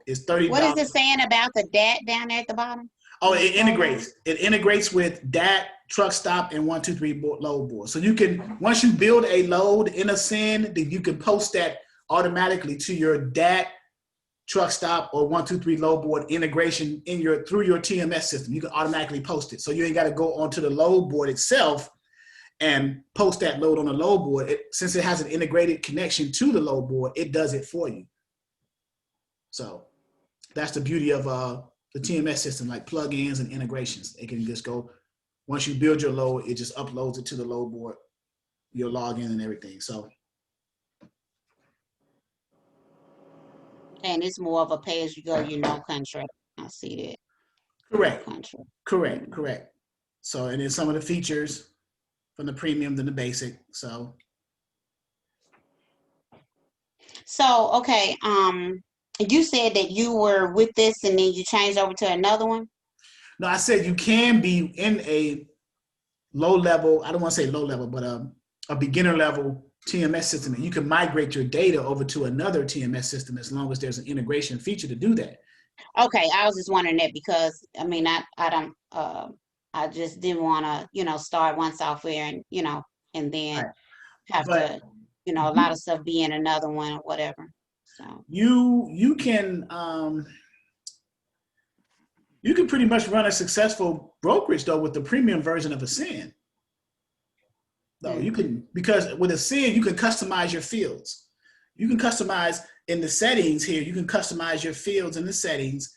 it's $30. What is it saying about the DAT down there at the bottom? Oh, it integrates. It integrates with DAT, truck stop, and 123 load board. So you can, once you build a load in Ascend, then you can post that automatically to your DAT, truck stop, or 123 load board integration in through your TMS system. You can automatically post it. So you ain't got to go onto the load board itself and post that load on the load board. Since it has an integrated connection to the load board, it does it for you. So that's the beauty of the TMS system, like plugins and integrations. It can just go, once you build your load, it just uploads it to the load board, your login and everything. So. And it's more of a pay-as-you-go, contract. I see that. Correct. Contract. Correct. So, and then some of the features from the premium than the basic. So, okay. You said that you were with this and then you changed over to another one? no, I said you can be in a low level, I don't want to say low level, but a beginner level TMS system, and you can migrate your data over to another TMS system as long as there's an integration feature to do that. Okay, I was just wondering that because I mean I don't I just didn't want to start one software and and then have to a lot of stuff be in another one or whatever. So you can pretty much run a successful brokerage though with the premium version of Ascend. No, you can, because with Ascend, you can customize your fields. You can customize in the settings here, you can customize your fields in the settings.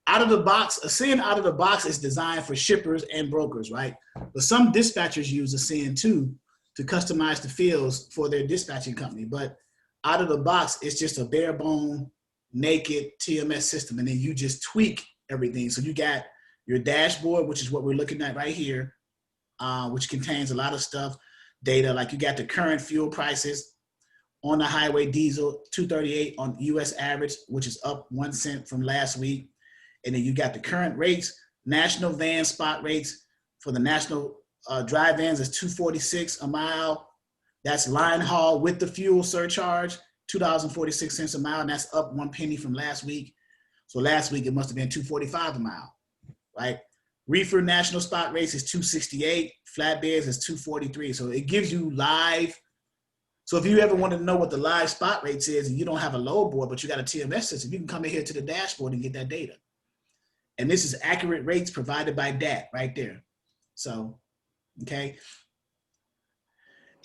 Out of the box, Ascend out of the box is designed for shippers and brokers, right? But some dispatchers use Ascend too to customize the fields for their dispatching company. But out of the box, it's just a bare bone, naked TMS system. And then you just tweak everything. So you got your dashboard, which is what we're looking at right here, which contains a lot of stuff. Data, like you got the current fuel prices on the highway, diesel $2.38 on US average, which is up 1 cent from last week. And then you got the current rates, national van spot rates for the national dry vans is $2.46 a mile. That's line haul with the fuel surcharge, $2.46 a mile, and that's up 1 penny from last week. So last week it must have been $2.45 a mile, right? Reefer national spot rates is $2.68, flatbeds is $2.43. So it gives you live. So if you ever want to know what the live spot rates is and you don't have a load board, but you got a TMS system, you can come in here to the dashboard and get that data. And this is accurate rates provided by DAT right there. So, okay.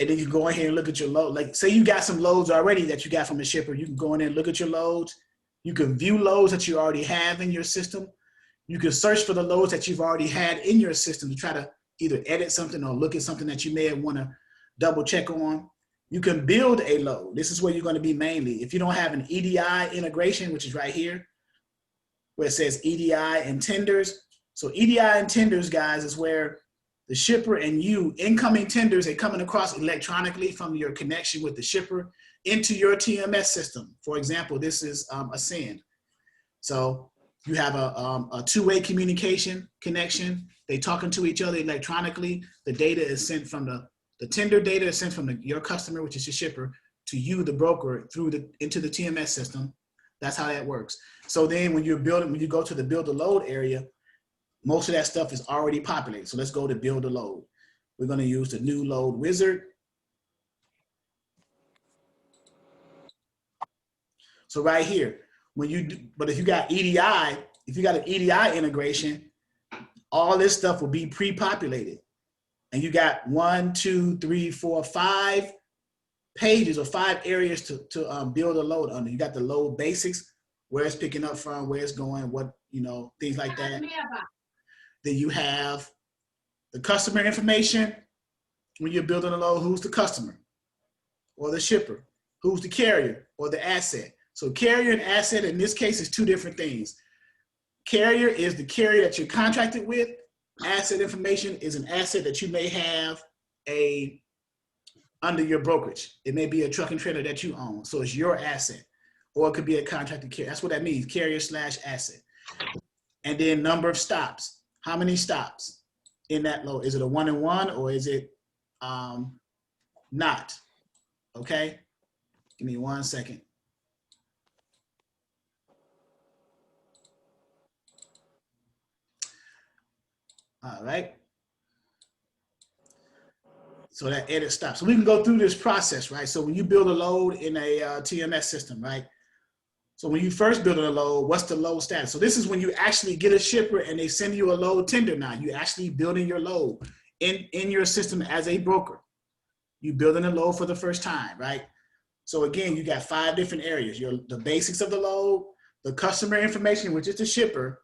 And then you go in here and look at your load. Like say you got some loads already that you got from the shipper. You can go in there and look at your loads. You can view loads that you already have in your system. You can search for the loads that you've already had in your system to try to either edit something or look at something that you may want to double check on. You can build a load. This is where you're going to be mainly. If you don't have an EDI integration, which is right here, where it says EDI and tenders. So EDI and tenders, guys, is where the shipper and you, incoming tenders, they're coming across electronically from your connection with the shipper into your TMS system. For example, this is Ascend. So you have a two-way communication connection. They talking to each other electronically. The data is sent from the The tender data is sent from your customer, which is your shipper, to you, the broker, into the TMS system. That's how that works. So then when you go to the build a load area, most of that stuff is already populated. So let's go to build a load. We're going to use the new load wizard. So right here, but if you got EDI, if you got an EDI integration, all this stuff will be pre-populated. And you got 1, 2, 3, 4, 5 pages or 5 areas to build a load under. You got the load basics, where it's picking up from, where it's going, what, things like that. Then you have the customer information. When you're building a load, who's the customer or the shipper? Who's the carrier or the asset? So carrier and asset in this case is 2 different things. Carrier is the carrier that you're contracted with. Asset information is an asset that you may have under your brokerage. It may be a truck and trailer that you own. So it's your asset, or it could be a contracted carrier. That's what that means, carrier/asset. And then number of stops. How many stops in that load? Is it a 1-in-1 or is it not? Okay, give me 1 second. All right. So that edit stops. So we can go through this process, right? So when you build a load in a TMS system, right? So when you first build a load, what's the load status? So this is when you actually get a shipper and they send you a load tender. Now you actually building your load in your system as a broker. You building a load for the first time, right? So again, you got 5 different areas. The basics of the load, the customer information, which is the shipper,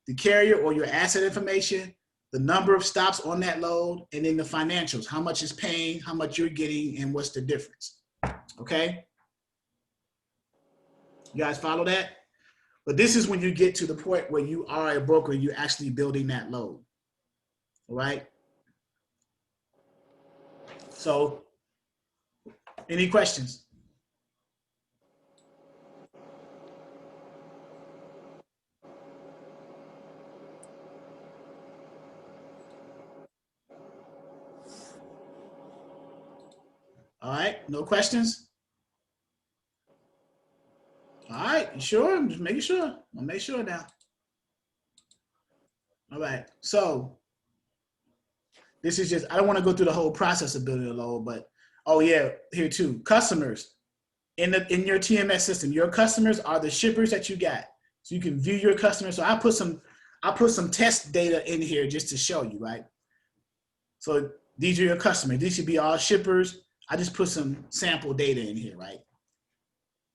the carrier or your asset information, the number of stops on that load, and then the financials, how much is paying, how much you're getting, and what's the difference, okay? You guys follow that? But this is when you get to the point where you are a broker and you're actually building that load, all right? So, any questions? All right, no questions? All right, you sure? I'm just making sure. I'll make sure now. All right, so this is just, I don't want to go through the whole process of building a load, but oh yeah, here too. Customers in your TMS system, your customers are the shippers that you got. So you can view your customers. So I put some test data in here just to show you, right? So these are your customers. These should be all shippers. I just put some sample data in here, right?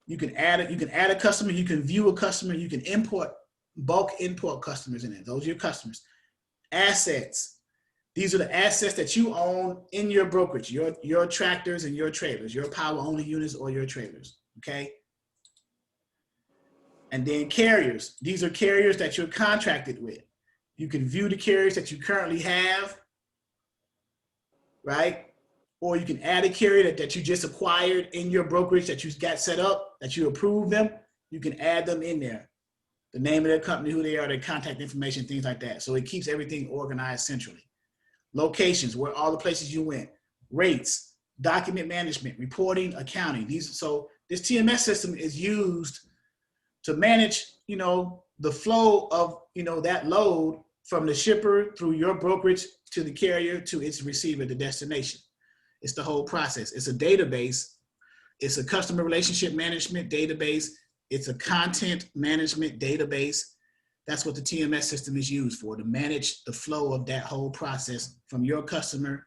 You can add a customer, you can view a customer, you can bulk import customers in it. Those are your customers. Assets. These are the assets that you own in your brokerage, your tractors and your trailers, your power only units or your trailers, okay? And then carriers. These are carriers that you're contracted with. You can view the carriers that you currently have, right? Or you can add a carrier that you just acquired in your brokerage that you got set up, that you approve them. You can add them in there. The name of their company, who they are, their contact information, things like that. So it keeps everything organized centrally. Locations, where all the places you went. Rates, document management, reporting, accounting. So this TMS system is used to manage, the flow of, that load from the shipper through your brokerage to the carrier to its receiver, the destination. It's the whole process. It's a database. It's a customer relationship management database. It's a content management database. That's what the TMS system is used for, to manage the flow of that whole process from your customer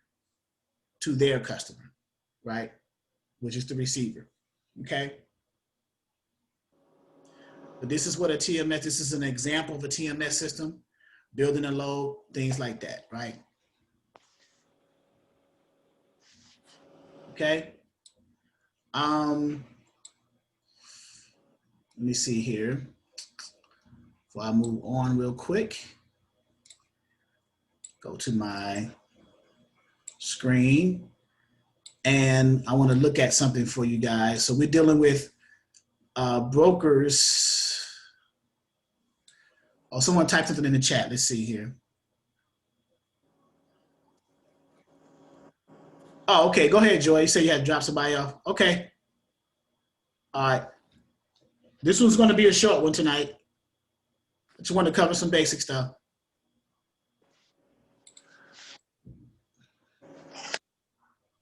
to their customer, right? Which is the receiver, okay? But this is what this is an example of a TMS system, building a load, things like that, right? Okay. Let me see here. Before I move on real quick, go to my screen and I want to look at something for you guys. So we're dealing with brokers. Oh, someone typed something in the chat. Let's see here. Oh, okay. Go ahead, Joy. You said you had to drop somebody off. Okay. All right. This one's going to be a short one tonight. I just want to cover some basic stuff.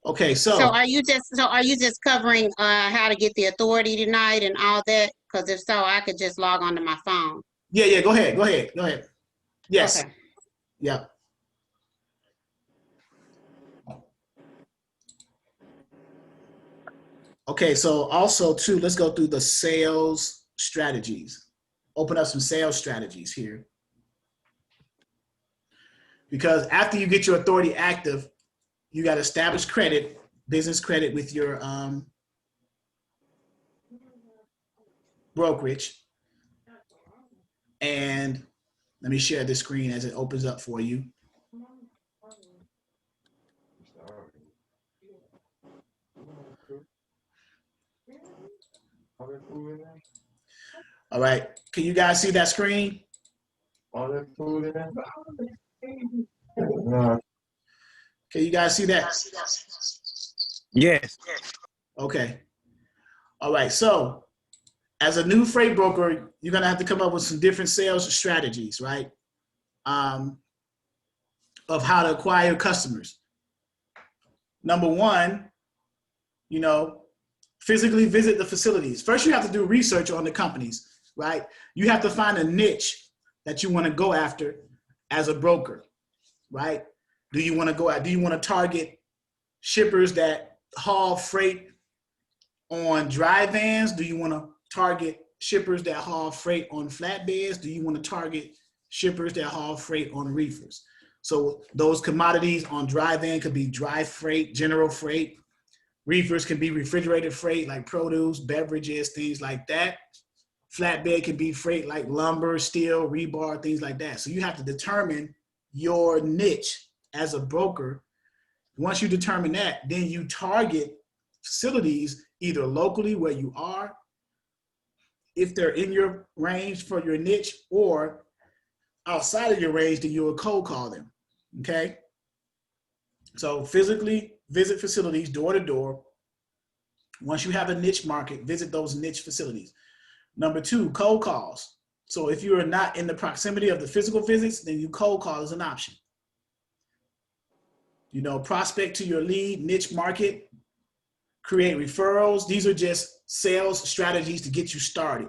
Okay, So are you just covering how to get the authority tonight and all that? Because if so, I could just log onto my phone. yeah. Go ahead. Yes. Okay. Yeah. Okay, so also too, let's go through the sales strategies. Open up some sales strategies here. Because after you get your authority active, you got to establish credit, business credit with your brokerage. And let me share this screen as it opens up for you. All right, can you guys see that screen? Can you guys see that? Yes. Okay. All right, so as a new freight broker, you're gonna have to come up with some different sales strategies, right? Of how to acquire customers. Number one, physically visit the facilities. First, you have to do research on the companies, right? You have to find a niche that you want to go after as a broker, right? Do you want to target shippers that haul freight on dry vans? Do you want to target shippers that haul freight on flatbeds? Do you want to target shippers that haul freight on reefers? So those commodities on dry van could be dry freight, general freight. Reefers can be refrigerated freight like produce, beverages, things like that. Flatbed can be freight like lumber, steel, rebar, things like that. So you have to determine your niche as a broker. Once you determine that, then you target facilities either locally where you are, if they're in your range for your niche, or outside of your range, then you'll cold call them, okay? So physically visit facilities door to door. Once you have a niche market, visit those niche facilities. Number two, cold calls. So if you are not in the proximity of the physical visits, then you cold call is an option. Prospect to your lead, niche market, create referrals. These are just sales strategies to get you started.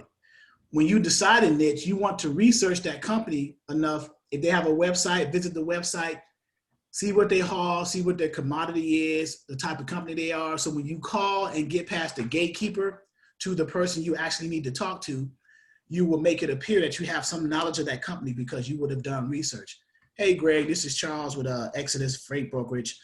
When you decide a niche, you want to research that company enough. If they have a website, visit the website, see what they haul, see what their commodity is, the type of company they are. So when you call and get past the gatekeeper to the person you actually need to talk to, you will make it appear that you have some knowledge of that company because you would have done research. Hey, Greg, this is Charles with Exodus Freight Brokerage.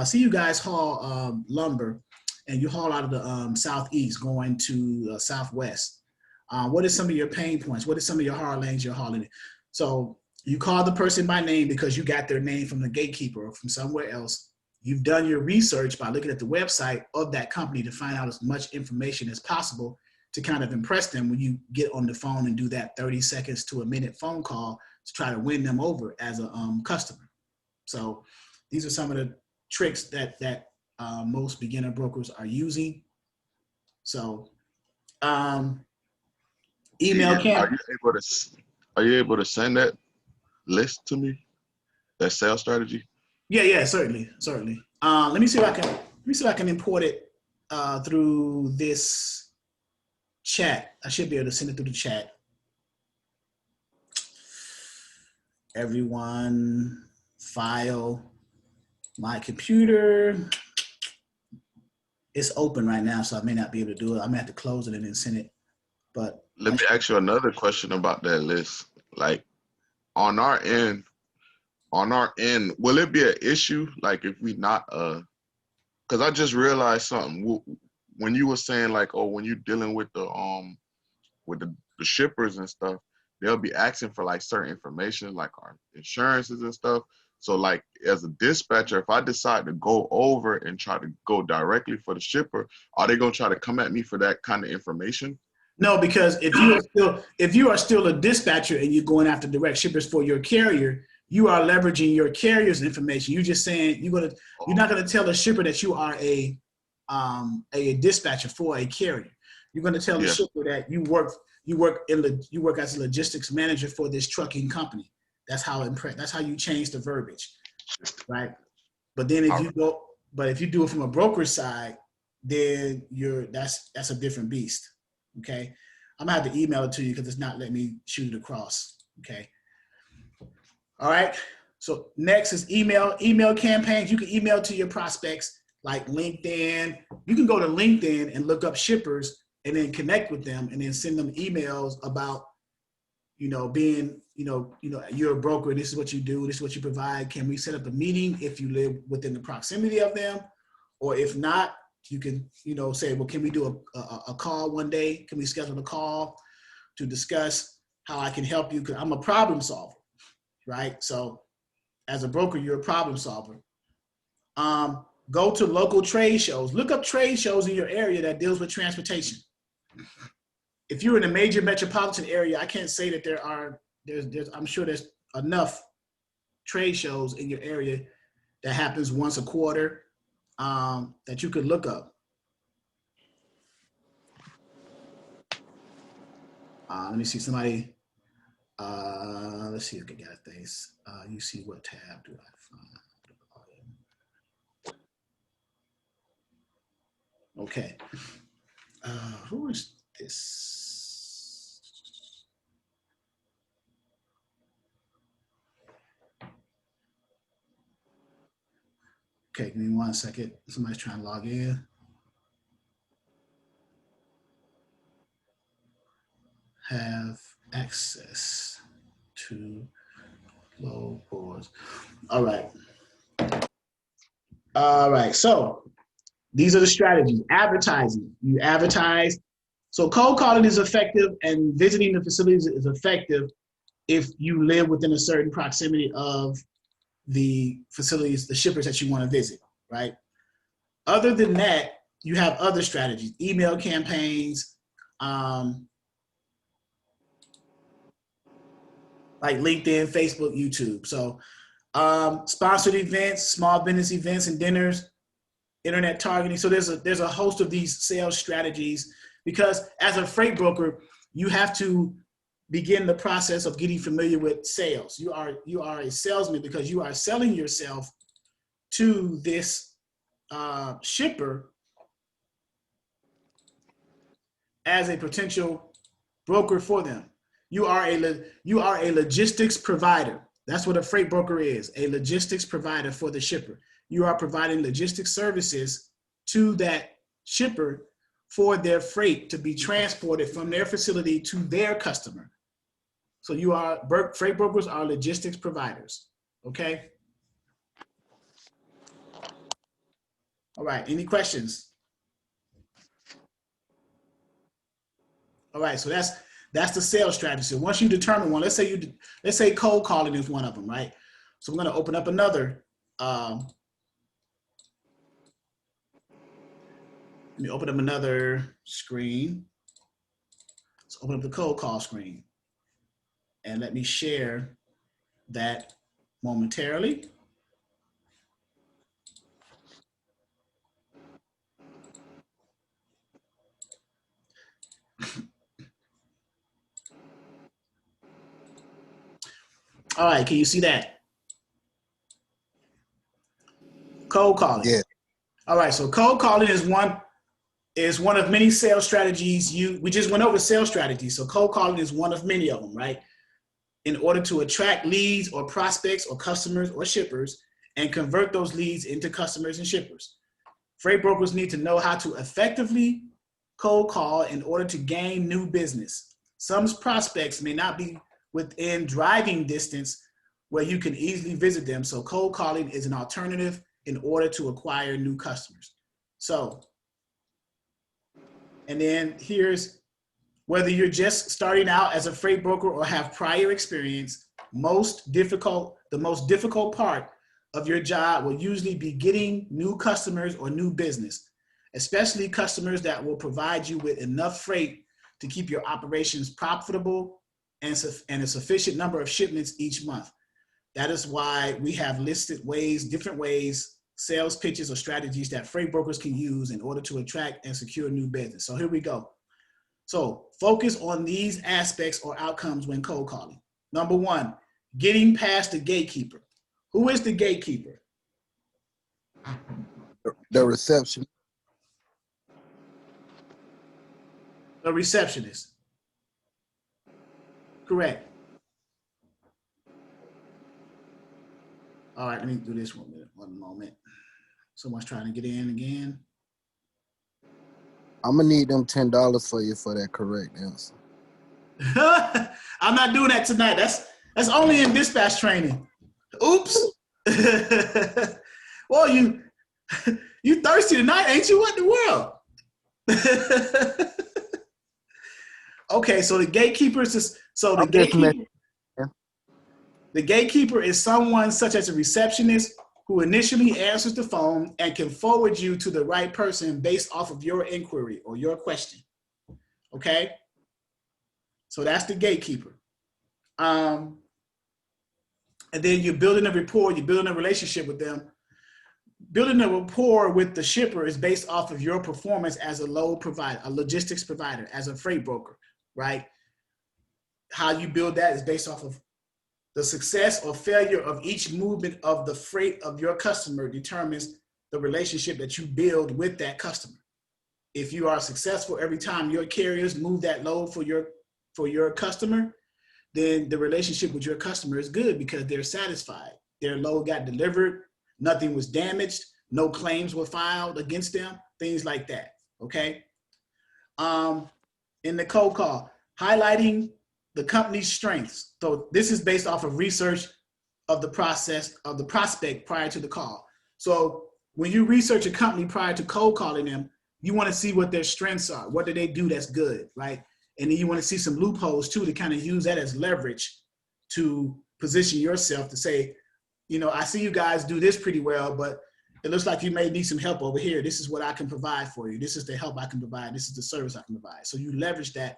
See you guys haul lumber, and you haul out of the southeast going to southwest. What are some of your pain points? What are some of your hard lanes you're hauling? So you call the person by name because you got their name from the gatekeeper or from somewhere else. You've done your research by looking at the website of that company to find out as much information as possible to kind of impress them when you get on the phone and do that 30 seconds to a minute phone call to try to win them over as a customer. So these are some of the tricks that most beginner brokers are using. So email Are you able to send that list to me? That sales strategy? Yeah, certainly. Let me see if I can import it through this chat. I should be able to send it through the chat. Everyone, file, my computer. It's open right now, so I may not be able to do it. I may have to close it and then send it. But let me ask you another question about that list. Like on our end, will it be an issue? Like if we not, cause I just realized something when you were saying like, oh, when you're dealing with the shippers and stuff, they'll be asking for like certain information, like our insurances and stuff. So like as a dispatcher, if I decide to go over and try to go directly for the shipper, are they gonna try to come at me for that kind of information? No, because if you are still a dispatcher and you're going after direct shippers for your carrier, you are leveraging your carrier's information. You're just saying you're not gonna tell a shipper that you are a dispatcher for a carrier. You're gonna tell the shipper that you work as a logistics manager for this trucking company. That's how you change the verbiage, right? But then if you do it from a broker side, then that's a different beast. Okay, I'm gonna have to email it to you because it's not letting me shoot it across. Okay. All right. So next is email campaigns. You can email to your prospects like LinkedIn. You can go to LinkedIn and look up shippers and then connect with them and then send them emails about, being, you're a broker. This is what you do. This is what you provide. Can we set up a meeting if you live within the proximity of them? Or if not, you can, say, well, can we do a call one day? Can we schedule a call to discuss how I can help you? Because I'm a problem solver, right? So as a broker, you're a problem solver. Go to local trade shows. Look up trade shows in your area that deals with transportation. If you're in a major metropolitan area, I can't say that I'm sure there's enough trade shows in your area that happens once a quarter that you could look up. Let me see somebody. Let's see if I got things. You see what tab do I find? Okay. Who is this? Okay, give me 1 second. Somebody's trying to log in. Have access to low boards. All right. All right. So these are the strategies. Advertising. You advertise. So cold calling is effective and visiting the facilities is effective if you live within a certain proximity of the facilities, the shippers that you want to visit, right? Other than that, you have other strategies, email campaigns, like LinkedIn, Facebook, YouTube. So sponsored events, small business events and dinners, internet targeting. So there's a host of these sales strategies because as a freight broker, you have to begin the process of getting familiar with sales. You are a salesman because you are selling yourself to this shipper as a potential broker for them. You are a logistics provider. That's what a freight broker is, a logistics provider for the shipper. You are providing logistics services to that shipper for their freight to be transported from their facility to their customer. So freight brokers are logistics providers, okay? All right, any questions? All right, so that's the sales strategy. So once you determine one, let's say cold calling is one of them, right? So I'm gonna open up another, let me open up another screen. Let's open up the cold call screen. And let me share that momentarily. All right, can you see that? Cold calling. Yeah. All right, so cold calling is one of many sales strategies. We just went over sales strategies. So cold calling is one of many of them, right? In order to attract leads or prospects or customers or shippers and convert those leads into customers and shippers. Freight brokers need to know how to effectively cold call in order to gain new business. Some prospects may not be within driving distance where you can easily visit them. So cold calling is an alternative in order to acquire new customers. So, and then here's whether you're just starting out as a freight broker or have prior experience, the most difficult part of your job will usually be getting new customers or new business, especially customers that will provide you with enough freight to keep your operations profitable and a sufficient number of shipments each month. That is why we have listed ways, different ways, sales pitches or strategies that freight brokers can use in order to attract and secure new business. So here we go. So focus on these aspects or outcomes when cold calling. Number one, getting past the gatekeeper. Who is the gatekeeper? The reception. The receptionist. Correct. All right, let me do this 1 minute, 1 moment. Someone's trying to get in again. I'm gonna need them $10 for you for that correct answer. I'm not doing that tonight. That's only in dispatch training. Oops. Well, you thirsty tonight, ain't you? What in the world? Okay, so the gatekeeper is the gatekeeper is someone such as a receptionist who initially answers the phone and can forward you to the right person based off of your inquiry or your question. Okay? So that's the gatekeeper. And then you're building a rapport, you're building a relationship with them. Building a rapport with the shipper is based off of your performance as a load provider, a logistics provider, as a freight broker, right? How you build that is based off of the success or failure of each movement of the freight of your customer determines the relationship that you build with that customer. If you are successful every time your carriers move that load for your customer, then the relationship with your customer is good because they're satisfied. Their load got delivered, nothing was damaged, no claims were filed against them, things like that, okay? In the cold call, highlighting the company's strengths. So this is based off of research of the process of the prospect prior to the call. So when you research a company prior to cold calling them, you want to see what their strengths are. What do they do that's good, right? And then you want to see some loopholes too to kind of use that as leverage to position yourself to say, you know, I see you guys do this pretty well, but it looks like you may need some help over here. This is what I can provide for you. This is the help I can provide. This is the service I can provide. So you leverage that,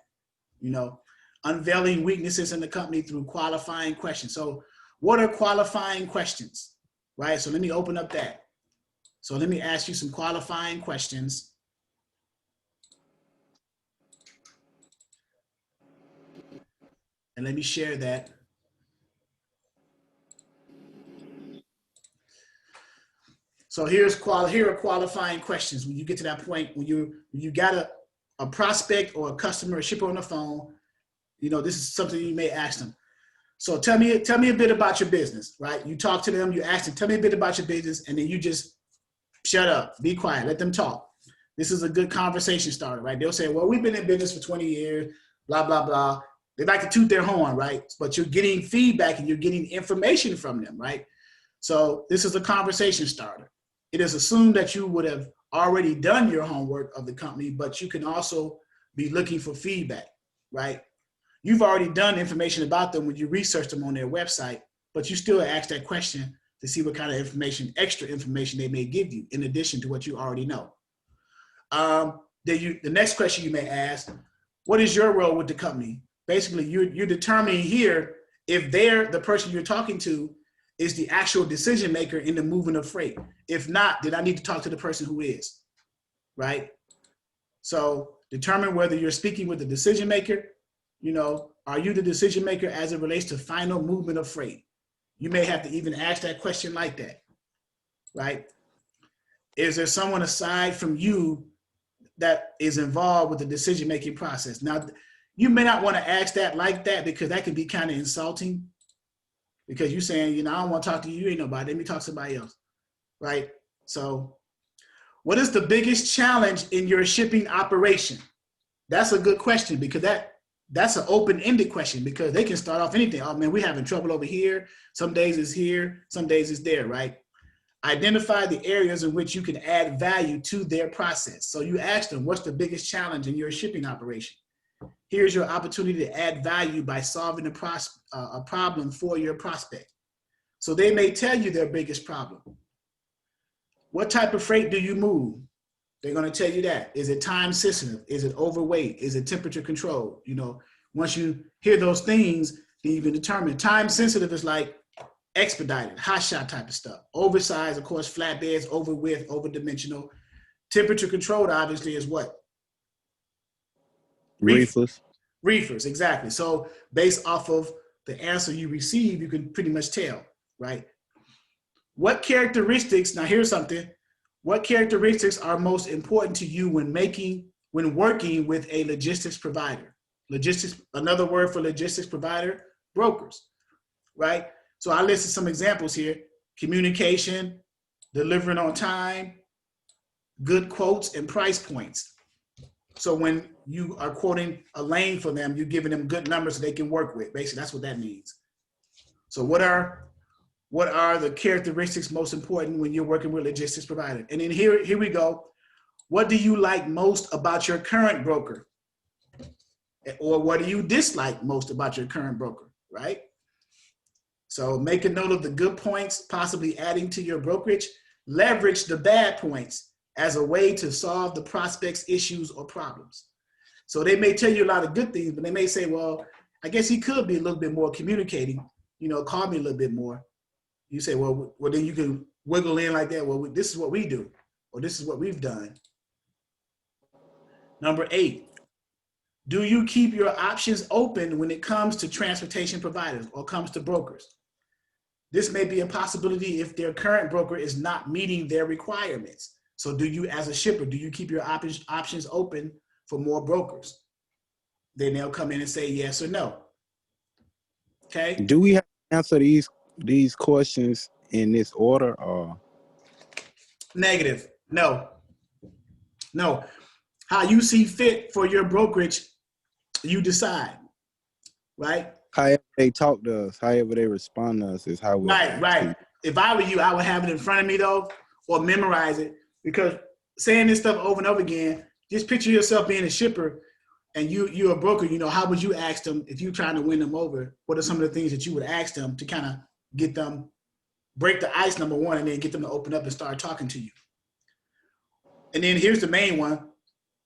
you know, unveiling weaknesses in the company through qualifying questions. So what are qualifying questions, right? So let me open up that. So let me ask you some qualifying questions. And let me share that. So here are qualifying questions. When you get to that point, when you got a prospect or a customer, a shipper on the phone, you know, this is something you may ask them. So tell me a bit about your business, right? You talk to them, you ask them, tell me a bit about your business, and then you just shut up, be quiet, let them talk. This is a good conversation starter, right? They'll say, well, we've been in business for 20 years, blah, blah, blah. They like to toot their horn, right? But you're getting feedback and you're getting information from them, right? So this is a conversation starter. It is assumed that you would have already done your homework of the company, but you can also be looking for feedback, right? You've already done information about them when you research them on their website, but you still ask that question to see what kind of information, extra information they may give you in addition to what you already know. The next question you may ask, what is your role with the company? Basically, you're determining here if they're the person you're talking to is the actual decision maker in the movement of freight. If not, then I need to talk to the person who is, right? So determine whether you're speaking with the decision maker. You know, are you the decision maker as it relates to final movement of freight? You may have to even ask that question like that, right? Is there someone aside from you that is involved with the decision-making process? Now, you may not want to ask that like that because that could be kind of insulting because you're saying, you know, I don't want to talk to you, ain't nobody, let me talk to somebody else, right? So what is the biggest challenge in your shipping operation? That's a good question because that's an open-ended question because they can start off anything. Oh man, we're having trouble over here. Some days it's here, some days it's there, right? Identify the areas in which you can add value to their process. So you ask them, what's the biggest challenge in your shipping operation? Here's your opportunity to add value by solving a problem for your prospect. So they may tell you their biggest problem. What type of freight do you move? They're going to tell you that. Is it time sensitive? Is it overweight? Is it temperature controlled? You know, once you hear those things, then you can determine. Time sensitive is like, expedited, hot shot type of stuff. Oversized, of course, flatbeds, over width, over dimensional. Temperature controlled, obviously, is what? Reefers. Reefers, exactly. So based off of the answer you receive, you can pretty much tell, right? What characteristics, now here's something, what characteristics are most important to you when working with a logistics provider? Logistics, another word for logistics provider, brokers, right? So I listed some examples here: communication, delivering on time, good quotes, and price points. So when you are quoting a lane for them, you're giving them good numbers so they can work with. Basically, that's what that means. So what are the characteristics most important when you're working with logistics provider? And then here we go. What do you like most about your current broker? Or what do you dislike most about your current broker, right? So make a note of the good points, possibly adding to your brokerage. Leverage the bad points as a way to solve the prospect's issues or problems. So they may tell you a lot of good things, but they may say, well, I guess he could be a little bit more communicating, call me a little bit more. You say, well, then you can wiggle in like that. Well, this is what we do, or this is what we've done. Number 8, do you keep your options open when it comes to transportation providers or comes to brokers? This may be a possibility if their current broker is not meeting their requirements. So do you, as a shipper, do you keep your options open for more brokers? Then they'll come in and say yes or no. Okay. Do we have to answer these questions in this order or? Negative. No. How you see fit for your brokerage, you decide, right? However they talk to us, however they respond to us is how we Right. If I were you, I would have it in front of me though, or memorize it, because saying this stuff over and over again, just picture yourself being a shipper and you're a broker, how would you ask them if you're trying to win them over? What are some of the things that you would ask them to kind of get them, break the ice, number one, and then get them to open up and start talking to you? And then here's the main one.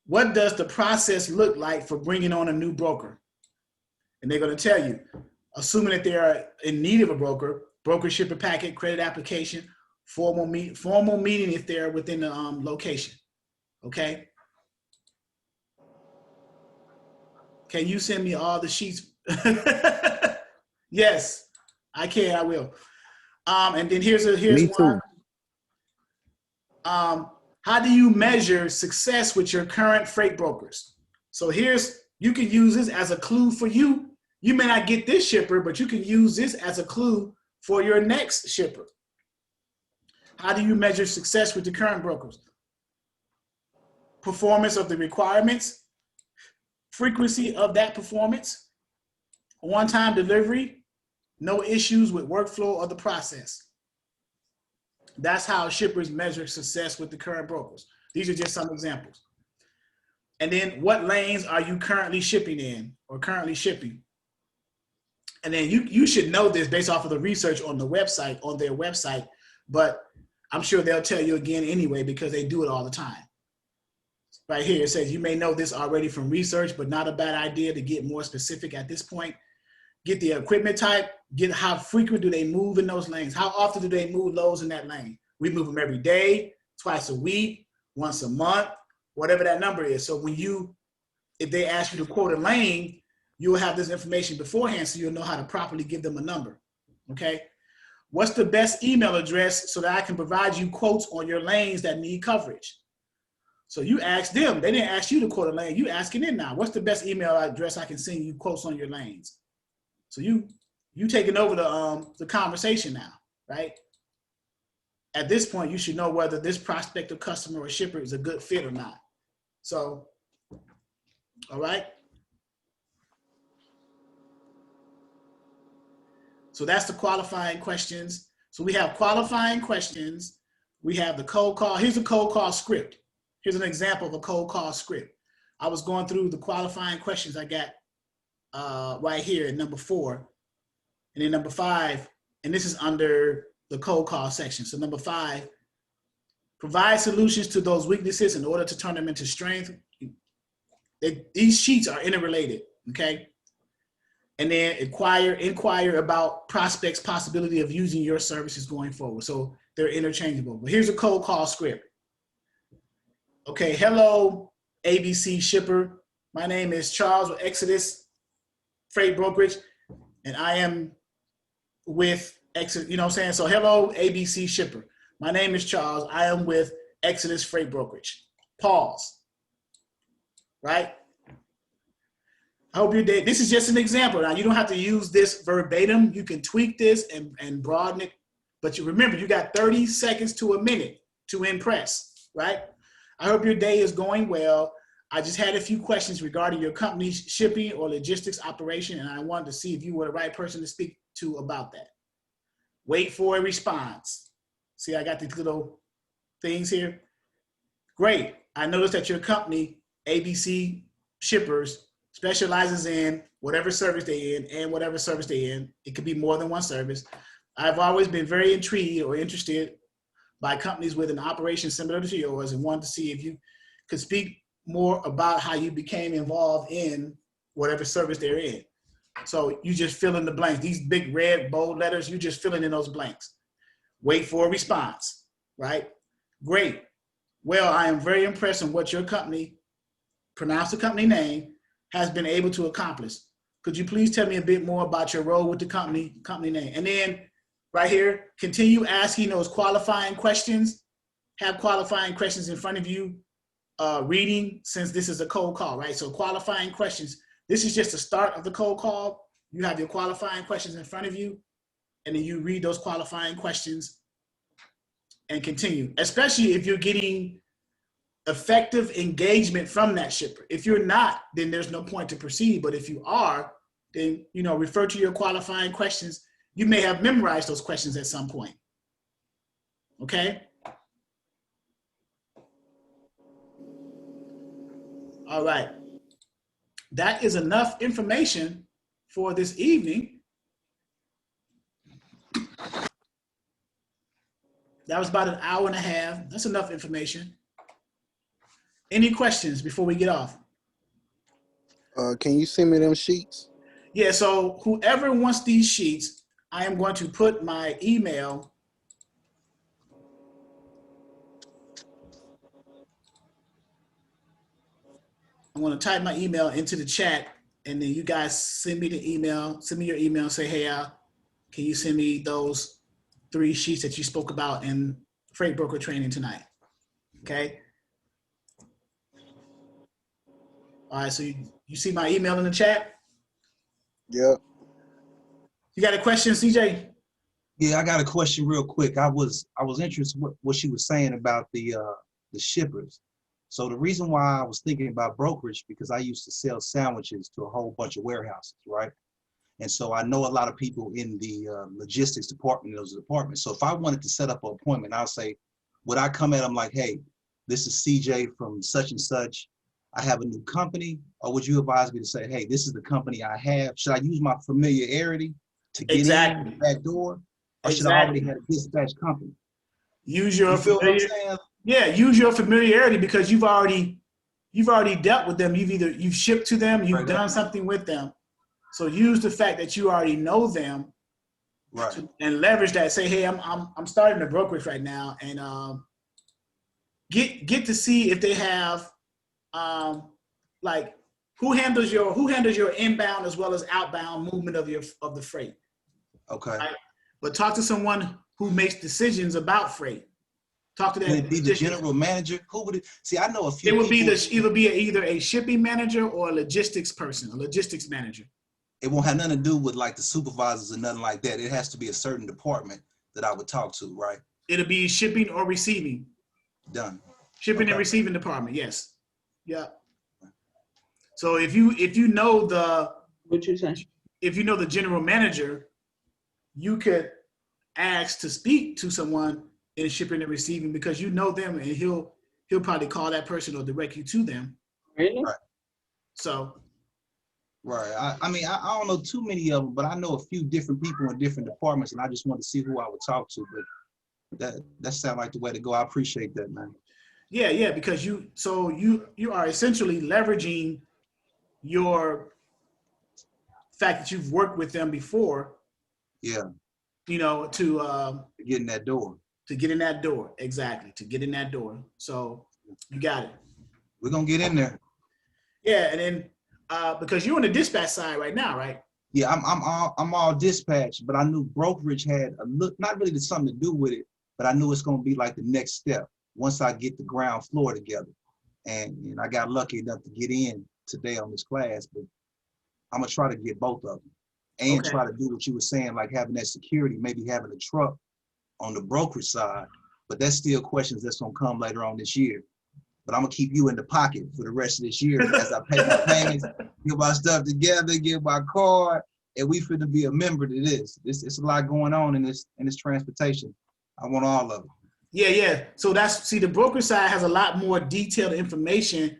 What does the process look like for bringing on a new broker? And they're going to tell you, assuming that they are in need of a broker shipper packet, credit application, formal meeting if they're within the location. Okay. Can you send me all the sheets? Yes, I can. I will. And then here's Me one. too. How do you measure success with your current freight brokers? So you can use this as a clue for you. You may not get this shipper, but you can use this as a clue for your next shipper. How do you measure success with the current brokers? Performance of the requirements, frequency of that performance, on-time delivery, no issues with workflow or the process. That's how shippers measure success with the current brokers. These are just some examples. And then what lanes are you currently shipping in or currently shipping? And then you should know this based off of the research on their website, but I'm sure they'll tell you again anyway because they do it all the time. Right here, it says you may know this already from research, but not a bad idea to get more specific at this point. Get the equipment type, get how frequent do they move in those lanes? How often do they move loads in that lane? We move them every day, twice a week, once a month, whatever that number is. So if they ask you to quote a lane, you'll have this information beforehand so you'll know how to properly give them a number, okay? What's the best email address so that I can provide you quotes on your lanes that need coverage? So you ask them, they didn't ask you to quote a lane, you asking them now, what's the best email address I can send you quotes on your lanes? So you taking over the conversation now, right? At this point, you should know whether this prospective customer or shipper is a good fit or not. So, all right. So that's the qualifying questions. So we have qualifying questions. We have the cold call. Here's a cold call script. Here's an example of a cold call script. I was going through the qualifying questions I got right here in number 4. And then number 5, and this is under the cold call section. So number 5, provide solutions to those weaknesses in order to turn them into strength. These sheets are interrelated, okay? and then inquire about prospects' possibility of using your services going forward. So they're interchangeable. But here's a cold call script. Okay, hello, ABC shipper. My name is Charles with Exodus Freight Brokerage, and I am with Exodus, you know what I'm saying? So hello, ABC shipper. My name is Charles. I am with Exodus Freight Brokerage. Pause. Right? I hope your day, this is just an example. Now, you don't have to use this verbatim. You can tweak this and broaden it. But you remember, you got 30 seconds to a minute to impress, right? I hope your day is going well. I just had a few questions regarding your company's shipping or logistics operation, and I wanted to see if you were the right person to speak to about that. Wait for a response. See, I got these little things here. Great. I noticed that your company, ABC Shippers, specializes in whatever service they're in and whatever service they're in. It could be more than one service. I've always been very intrigued or interested by companies with an operation similar to yours and wanted to see if you could speak more about how you became involved in whatever service they're in. So you just fill in the blanks. These big red bold letters, you just filling in those blanks. Wait for a response, right? Great. Well, I am very impressed in what your company, pronounce the company name, has been able to accomplish. Could you please tell me a bit more about your role with the company name? And then right here, continue asking those qualifying questions. Have qualifying questions in front of you, reading, since this is a cold call, right? So qualifying questions. This is just the start of the cold call. You have your qualifying questions in front of you, and then you read those qualifying questions and continue, especially if you're getting effective engagement from that shipper. If you're not, then there's no point to proceed. But if you are, then, you know, refer to your qualifying questions. You may have memorized those questions at some point. Okay? All right. That is enough information for this evening. That was about an hour and a half. That's enough information. Any questions before we get off? Can you send me them sheets? Yeah, so whoever wants these sheets, I am going to put my email. I'm going to type my email into the chat, and then you guys send me the email, send me your email, say, hey, Al, can you send me those 3 sheets that you spoke about in freight broker training tonight? Okay. All right, so you see my email in the chat? Yep. You got a question, CJ? Yeah, I got a question real quick. I was interested what she was saying about the shippers. So the reason why I was thinking about brokerage, because I used to sell sandwiches to a whole bunch of warehouses, right? And so I know a lot of people in the logistics department, in those departments. So if I wanted to set up an appointment, I'll say, would I come at them like, hey, this is CJ from such and such. I have a new company, or would you advise me to say, hey, this is the company I have? Should I use my familiarity to get in the back door? Or should I already have a dispatch company? Use your familiarity. Yeah, use your familiarity, because you've already dealt with them. You've shipped to them, you've done something with them. So use the fact that you already know them, right, and leverage that. Say, hey, I'm starting a brokerage right now, and get to see if they have like who handles your inbound as well as outbound movement of the freight. Okay. Right? But talk to someone who makes decisions about freight. Talk to them. Would it be the general manager? Who would it? See, I know a few. It would be either a shipping manager or a logistics person, a logistics manager. It won't have nothing to do with like the supervisors or nothing like that. It has to be a certain department that I would talk to, right? It'll be shipping or receiving. Done. Shipping and receiving department, yes. Yeah. So if you know the general manager, you could ask to speak to someone in shipping and receiving, because you know them, and he'll probably call that person or direct you to them. Really? Right. So. Right. I mean, I don't know too many of them, but I know a few different people in different departments, and I just want to see who I would talk to. But that sounds like the way to go. I appreciate that, man. Yeah, because you are essentially leveraging your fact that you've worked with them before, Yeah, you know, to get in that door. get in that door. Exactly, to get in that door. So you got it. We're gonna get in there. Yeah, and then because you're on the dispatch side right now, right? Yeah, I'm all dispatched, but I knew brokerage had a look, not really something to do with it, but I knew it's gonna be like the next step once I get the ground floor together. And I got lucky enough to get in today on this class, but I'm gonna try to get both of them and Okay. try to do what you were saying, like having that security, maybe having a truck on the brokerage side, but that's still questions that's gonna come later on this year. But I'm gonna keep you in the pocket for the rest of this year as I pay my payments, get my stuff together, get my card, and we finna be a member to this. It's a lot going on in this transportation. I want all of it. Yeah. So the broker side has a lot more detailed information.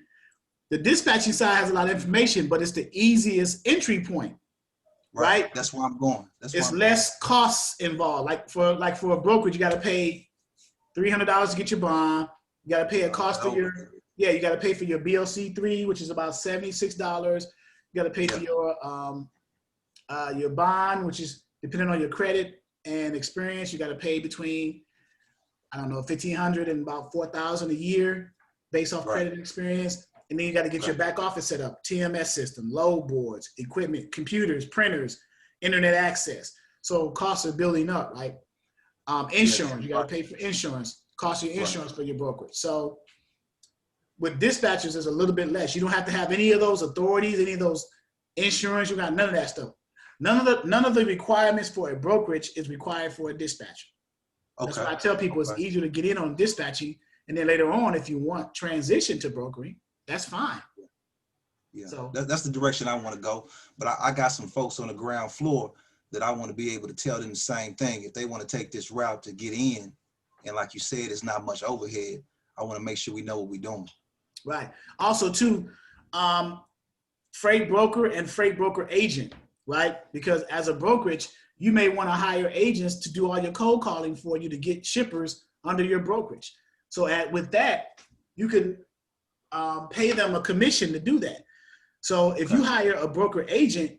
The dispatching side has a lot of information, but it's the easiest entry point, right? That's where I'm going. It's less costs involved. Like for a brokerage, you got to pay $300 to get your bond. You got to pay a cost for you got to pay for your BLC3, which is about $76. You got to pay for your bond, which is depending on your credit and experience. You got to pay between, I don't know, $1,500 and about $4,000 a year based off credit and experience. And then you got to get your back office set up, TMS system, load boards, equipment, computers, printers, internet access. So costs are building up, right? Insurance, you got to pay for insurance, cost of your insurance for your brokerage. So with dispatchers, it's a little bit less. You don't have to have any of those authorities, any of those insurance. You got none of that stuff. None of the requirements for a brokerage is required for a dispatcher. That's why I tell people it's easier to get in on dispatching, and then later on, if you want transition to brokering, that's fine. Yeah, so that's the direction I want to go. But I got some folks on the ground floor that I want to be able to tell them the same thing. If they want to take this route to get in, and like you said, it's not much overhead, I want to make sure we know what we're doing. Right. Also, too, freight broker and freight broker agent, right? Because as a brokerage, you may want to hire agents to do all your cold calling for you to get shippers under your brokerage. So with that, you can pay them a commission to do that. So if you hire a broker agent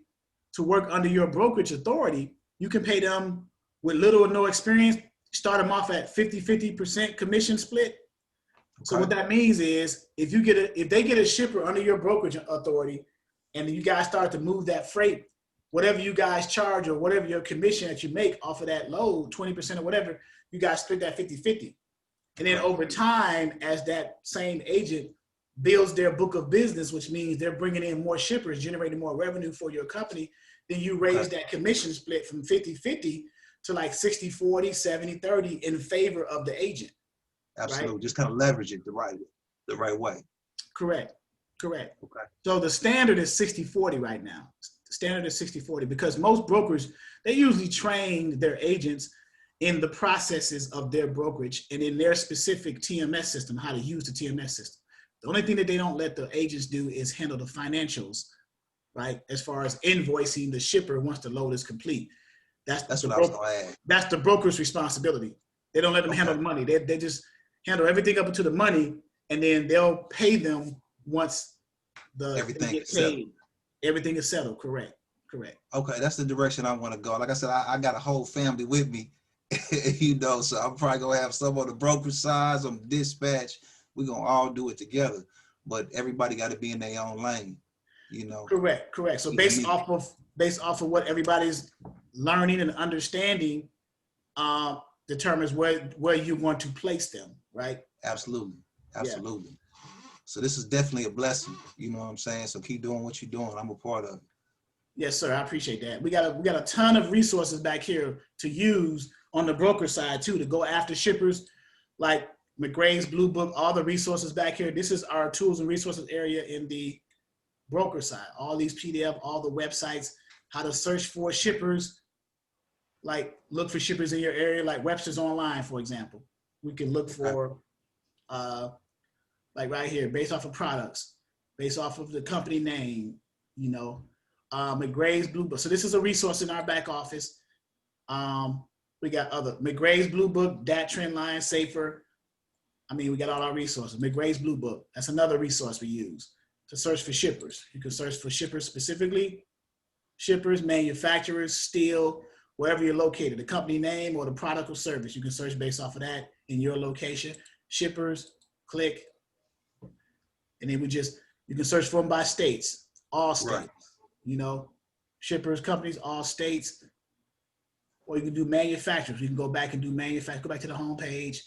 to work under your brokerage authority, you can pay them with little or no experience, start them off at 50% commission split. So what that means is if they get a shipper under your brokerage authority and you guys start to move that freight, whatever you guys charge or whatever your commission that you make off of that load, 20% or whatever, you guys split that 50-50. And then over time, as that same agent builds their book of business, which means they're bringing in more shippers, generating more revenue for your company, then you raise that commission split from 50-50 to like 60-40, 70-30 in favor of the agent. Absolutely. Right? Just kind of leverage it the right way. Correct. Okay. So the standard is 60-40 right now. The standard is 60-40 because most brokers, they usually train their agents in the processes of their brokerage and in their specific TMS system, how to use the TMS system. The only thing that they don't let the agents do is handle the financials, right? As far as invoicing the shipper once the load is complete. That's what I was gonna add. That's the broker's responsibility. They don't let them handle the money. They just handle everything up to the money, and then they'll pay them once everything is paid. Everything is settled. Correct. Okay, that's the direction I want to go. Like I said, I got a whole family with me, so I'm probably gonna have some on the brokerage side, some dispatch. We're gonna all do it together, but everybody got to be in their own lane, Correct. So based off of what everybody's learning and understanding, determines where you want to place them, right? Absolutely. So this is definitely a blessing, you know what I'm saying? So keep doing what you're doing. I'm a part of it. Yes, sir. I appreciate that. We got a ton of resources back here to use on the broker side too, to go after shippers like McRae's Blue Book, all the resources back here. This is our tools and resources area in the broker side. All these PDF, all the websites, how to search for shippers, like look for shippers in your area, like Webster's Online, for example. We can look for, like right here, based off of products, based off of the company name, McRae's Blue Book. So this is a resource in our back office. We got other McRae's Blue Book, DAT Trend Line, Safer. We got all our resources. McRae's Blue Book, that's another resource we use to search for shippers. You can search for shippers specifically. shippers, manufacturers, steel, wherever you're located, the company name or the product or service. You can search based off of that in your location. Shippers, click, and then you can search for them by states, all states, you know, shippers, companies, all states, or you can do manufacturers. You can go back and do manufacturers, go back to the home page.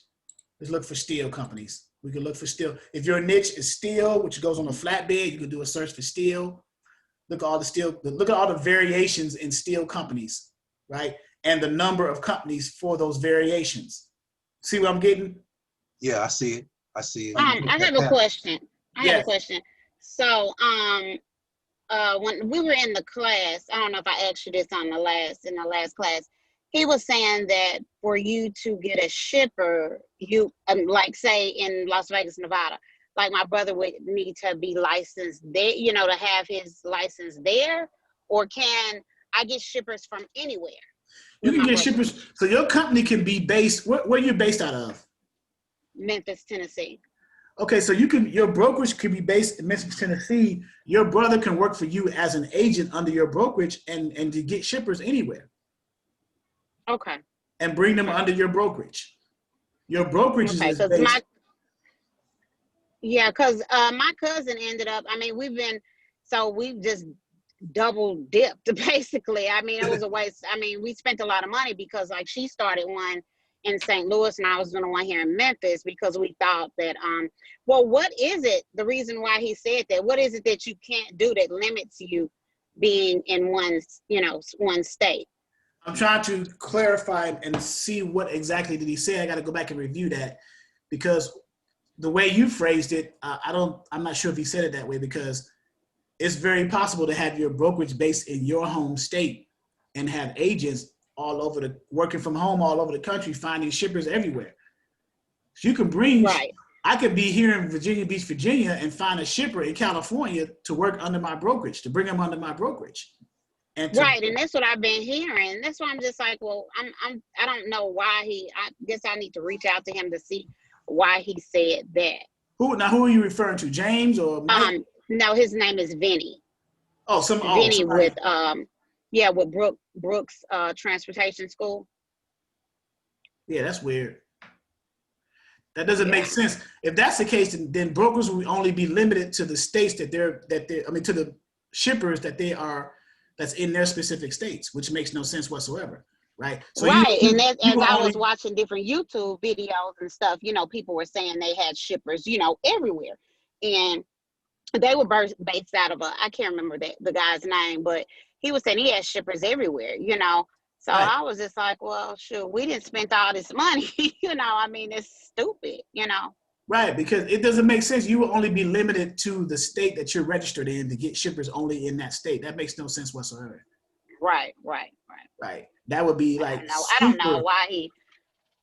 Let's look for steel companies. We can look for steel. If your niche is steel, which goes on a flatbed, you can do a search for steel. Look at all the steel, look at all the variations in steel companies, right? And the number of companies for those variations. See what I'm getting? Yeah, I see it. I see it. I have a question. I have a Yes. question. So, when we were in the class, I don't know if I asked you this in the last class, he was saying that for you to get a shipper, you like say in Las Vegas, Nevada, like my brother would need to be licensed there, you know, to have his license there, or can I get shippers from anywhere? You can get shippers. So your company can be based, where you're based out of? Memphis, Tennessee. Okay, so your brokerage could be based in Memphis, Tennessee. Your brother can work for you as an agent under your brokerage and to get shippers anywhere. Okay. And bring them under your brokerage. Your brokerage is based. Because my cousin ended up, I mean, we've just double dipped basically. I mean, it was a waste. I mean, we spent a lot of money because like she started one in St. Louis and I was doing one here in Memphis because we thought that, well, what is it? The reason why he said that, what is it that you can't do that limits you being in one state? I'm trying to clarify and see what exactly did he say. I got to go back and review that because the way you phrased it, I'm not sure if he said it that way because it's very possible to have your brokerage based in your home state and have agents all over working from home all over the country, finding shippers everywhere. So you can bring, right. I could be here in Virginia Beach, Virginia and find a shipper in California to work under my brokerage, to bring them under my brokerage. Right, and that's what I've been hearing. That's why I'm just like, well, I don't know why I guess I need to reach out to him to see why he said that. Who are you referring to, James or Mike? No, his name is Vinny. Oh, Vinny with with Brooks Transportation School. Yeah, that's weird. That doesn't make sense. If that's the case, then brokers will only be limited to the states to the shippers that's in their specific states, which makes no sense whatsoever, right? So and as I was watching different YouTube videos and stuff, you know, people were saying they had shippers, you know, everywhere, and they were based out of I can't remember the guy's name, but he was saying he had shippers everywhere, you know. So right. I was just like, well, sure, we didn't spend all this money, you know. I mean, it's stupid, you know. Right, because it doesn't make sense. You will only be limited to the state that you're registered in to get shippers only in that state. That makes no sense whatsoever. Right. That would be like I don't know why he.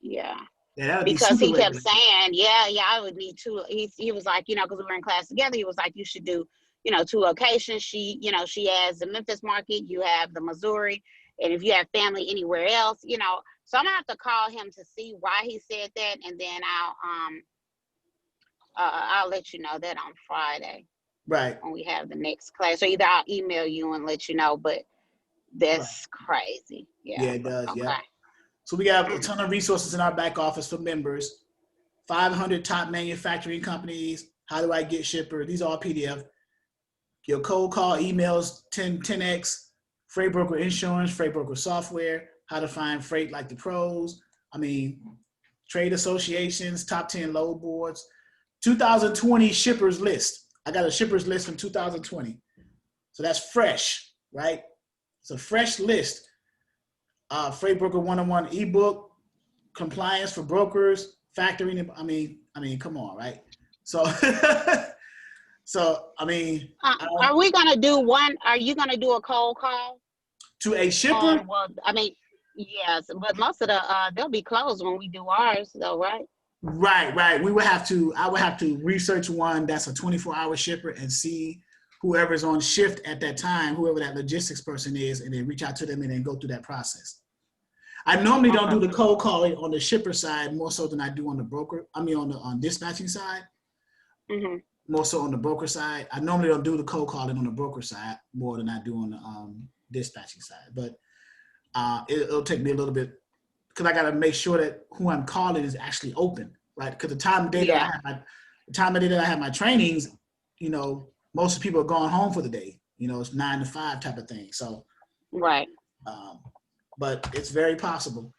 Yeah, that would because he kept saying, I would need two. He was like, you know, because we were in class together. He was like, you should do, you know, 2 locations. She has the Memphis market. You have the Missouri, and if you have family anywhere else, you know. So I'm gonna have to call him to see why he said that, and then I'll let you know that on Friday. Right. When we have the next class. So either I'll email you and let you know, but that's crazy. Yeah, it does. Okay. Yeah. So we have a ton of resources in our back office for members. 500 top manufacturing companies. How do I get shipper? These are all PDF. Your cold call emails, 10x, freight broker insurance, freight broker software, how to find freight like the pros. I mean, trade associations, top 10 load boards. 2020 shippers list. I got a shippers list from 2020. So that's fresh, right? It's a fresh list. Freight Broker 101 ebook, compliance for brokers, factoring. I mean, come on, right? So, I mean. Are we going to do one? Are you going to do a cold call? To a shipper? Well, I mean, yes, but most of they'll be closed when we do ours though, right? Right. I would have to research one that's a 24-hour shipper and see whoever's on shift at that time, whoever that logistics person is, and then reach out to them and then go through that process. I normally don't do the cold calling on the shipper side more so than I do on the broker. I mean, on dispatching side, more so on the broker side. I normally don't do the cold calling on the broker side more than I do on dispatching side. But it'll take me a little bit because I got to make sure that who I'm calling is actually open, right? Because the time of day that I have my trainings, you know, most of the people are going home for the day. You know, it's 9 to 5 type of thing. So, Right. But it's very possible.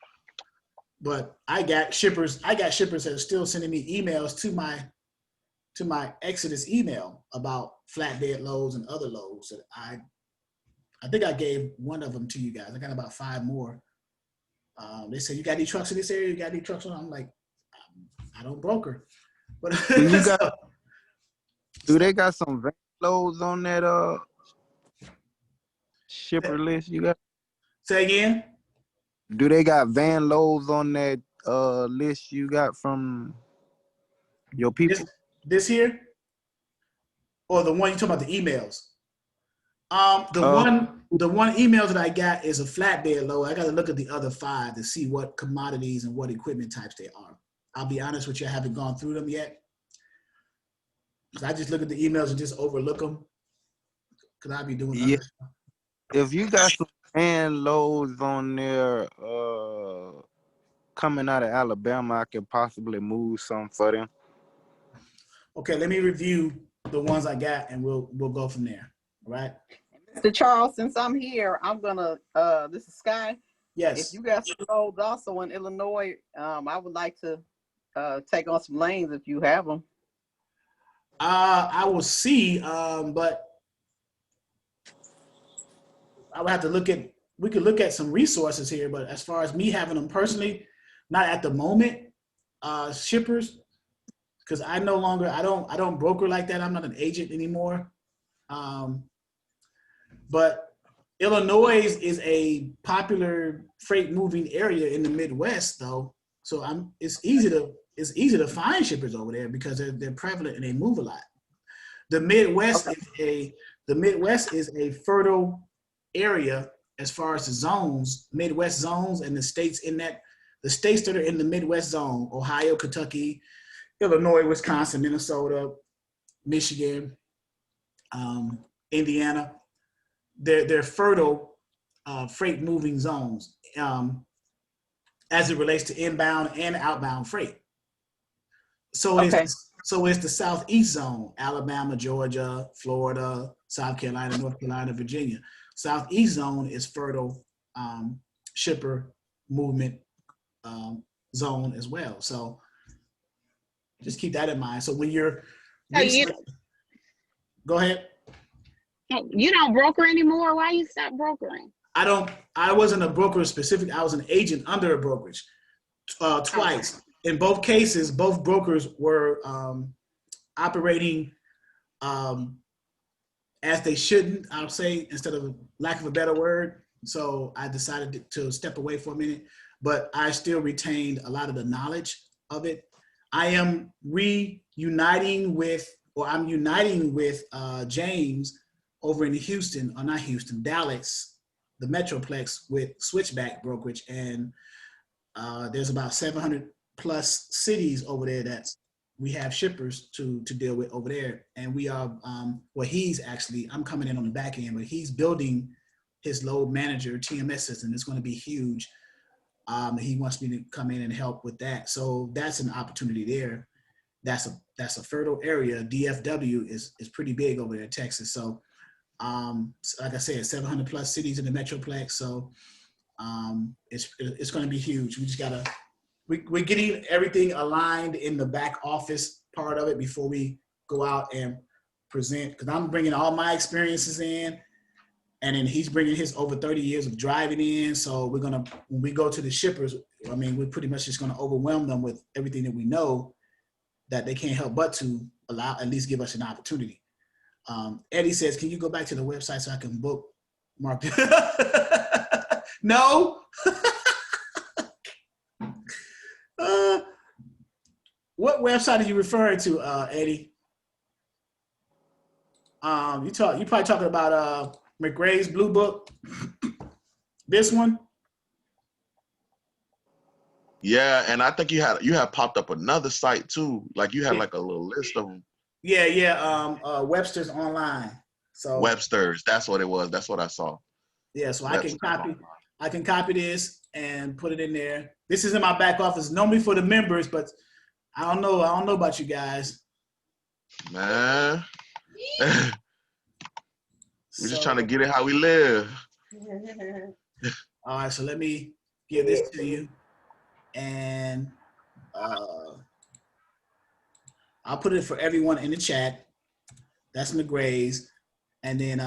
But I got shippers that are still sending me emails to my Exodus email about flatbed loads and other loads that I think I gave one of them to you guys. I got about 5 more. They say, you got any trucks in this area? You got any trucks on? I'm like, I don't broker. But Do they got some van loads on that shipper list you got? Say again? Do they got van loads on that list you got from your people? This here? Or the one you talking about the emails? The one email that I got is a flatbed load. I got to look at the other 5 to see what commodities and what equipment types they are. I'll be honest with you, I haven't gone through them yet. I just look at the emails and just overlook them because I'll be doing other stuff. If you got some van loads on there coming out of Alabama, I could possibly move some for them. Okay, let me review the ones I got and we'll go from there. All right. Mr. Charles, since I'm here, I'm gonna this is Sky. Yes. If you got some loads also in Illinois, I would like to take on some lanes if you have them. I will see, but I would have to we could look at some resources here, but as far as me having them personally, not at the moment, shippers, because I don't broker like that. I'm not an agent anymore. But Illinois is a popular freight moving area in the Midwest though. So it's easy to find shippers over there because they're prevalent and they move a lot. The Midwest is a fertile area as far as the zones, Midwest zones, and the states that are in the Midwest zone: Ohio, Kentucky, Illinois, Wisconsin, Minnesota, Michigan, Indiana. They're fertile freight moving zones as it relates to inbound and outbound freight. So it's the Southeast zone: Alabama, Georgia, Florida, South Carolina, North Carolina, Virginia. Southeast zone is fertile shipper movement zone as well. So just keep that in mind. So when you're go ahead. You don't broker anymore? Why you stop brokering? I wasn't a broker specific. I was an agent under a brokerage twice. Okay. In both cases, both brokers were operating as they shouldn't, I'll say, instead of lack of a better word. So I decided to step away for a minute, but I still retained a lot of the knowledge of it. I am uniting with James over in Dallas, the Metroplex with Switchback Brokerage. And there's about 700 plus cities over there that we have shippers to deal with over there. And we are, I'm coming in on the back end, but he's building his load manager TMS system. It's going to be huge. He wants me to come in and help with that. So that's an opportunity there. That's a fertile area. DFW is pretty big over there in Texas. So like I said, 700 plus cities in the Metroplex. So it's going to be huge. We just gotta, we're getting everything aligned in the back office part of it before we go out and present, because I'm bringing all my experiences in, and then he's bringing his over 30 years of driving in. So when we go to the shippers, I mean, we're pretty much just going to overwhelm them with everything that we know that they can't help but to at least give us an opportunity. Eddie says, can you go back to the website so I can book Mark? No. What website are you referring to, Eddie? You probably talking about McRae's Blue Book. This one. Yeah, and I think you had popped up another site too. Like you had like a little list of them. Yeah. Webster's Online. So Webster's, that's what it was. That's what I saw. Yeah, so That's I can copy this and put it in there. This is in my back office, normally for the members, but I don't know about you guys. man. We're just trying to So, get it how we live. all right, so let me give this to you, and I'll put it for everyone in the chat. That's McGray's, and then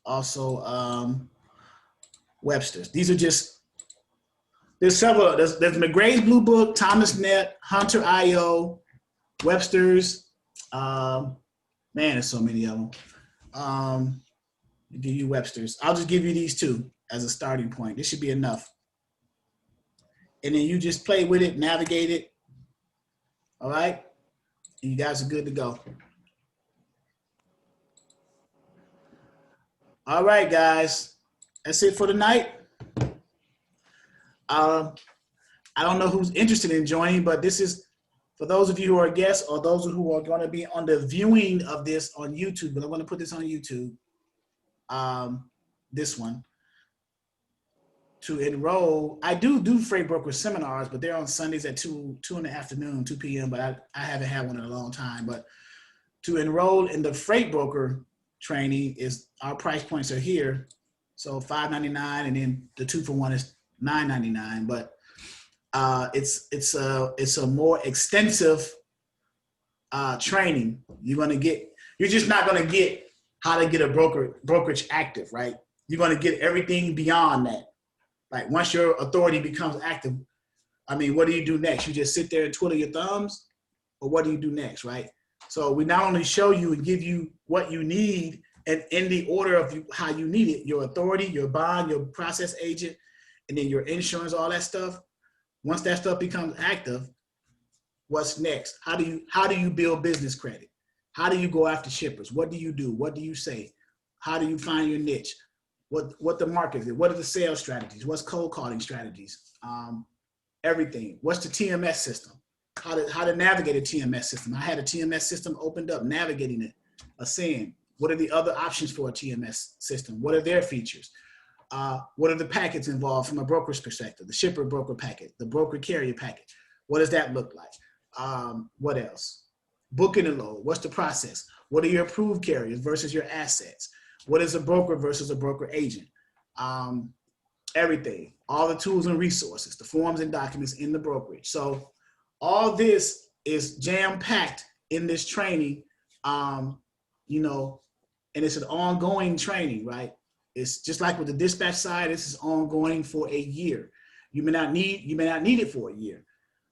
also Webster's. These are just, there's several. There's McGray's Blue Book, Thomas Net, Hunter IO, Webster's. Man, there's so many of them. I'll give you Webster's. I'll just give you these two as a starting point. This should be enough. And then you just play with it, navigate it. All right? And you guys are good to go. All right, guys. That's it for tonight. I don't know who's interested in joining, but this is for those of you who are guests or those who are going to be on the viewing of this on YouTube, but I'm going to put this on YouTube, this one. To enroll, I do freight broker seminars, but they're on Sundays at 2 in the afternoon, 2 p.m., but I haven't had one in a long time. But to enroll in the freight broker training, is our price points are here. So $5.99, and then the 2-for-1 is $9.99. But it's a more extensive training. You're just not gonna get how to get a brokerage active, right? You're gonna get everything beyond that. Like once your authority becomes active, I mean, what do you do next? You just sit there and twiddle your thumbs, or what do you do next, right? So we not only show you and give you what you need, and in the order of how you need it, your authority, your bond, your process agent, and then your insurance, all that stuff. Once that stuff becomes active, what's next? How do you build business credit? How do you go after shippers? What do you do? What do you say? How do you find your niche? What the market is? What are the sales strategies? What's cold calling strategies? Everything. What's the TMS system? How to navigate a TMS system? I had a TMS system opened up, navigating it, Ascend. What are the other options for a TMS system? What are their features? What are the packets involved from a broker's perspective? The shipper broker packet, the broker carrier packet. What does that look like? What else? Booking and load. What's the process? What are your approved carriers versus your assets? What is a broker versus a broker agent? Everything, all the tools and resources, the forms and documents in the brokerage. So all this is jam-packed in this training, and it's an ongoing training, right? It's just like with the dispatch side, this is ongoing for a year. You may not need it for a year,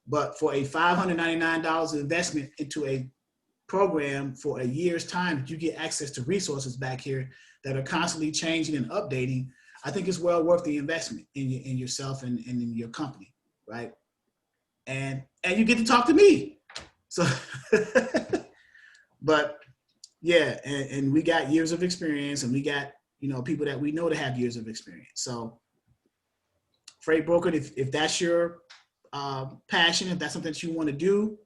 but for a $599 investment into a program for a year's time, you get access to resources back here that are constantly changing and updating. I think it's well worth the investment in yourself and in your company, right? And you get to talk to me. So, but yeah, and we got years of experience, and we got people that we know to have years of experience. So, freight broker, if that's your passion, if that's something that you want to do,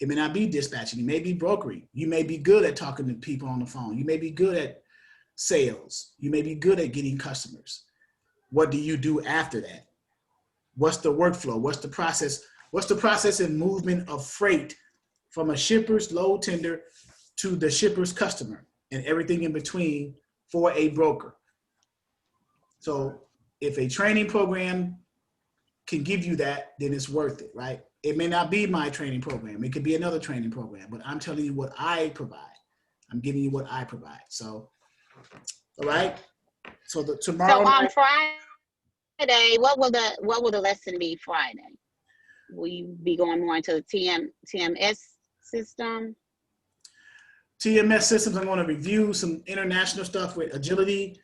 it may not be dispatching. It may be brokering. You may be good at talking to people on the phone. You may be good at sales. You may be good at getting customers. What do you do after that? What's the workflow? What's the process? What's the process and movement of freight from a shipper's load tender to the shipper's customer and everything in between for a broker? So if a training program can give you that, then it's worth it, right? It may not be my training program. It could be another training program, but I'm telling you what I provide. I'm giving you what I provide. So, all right. So tomorrow. So on Friday, what will the lesson be Friday? Will you be going more into the TMS system? TMS systems, I'm going to review some international stuff with agility.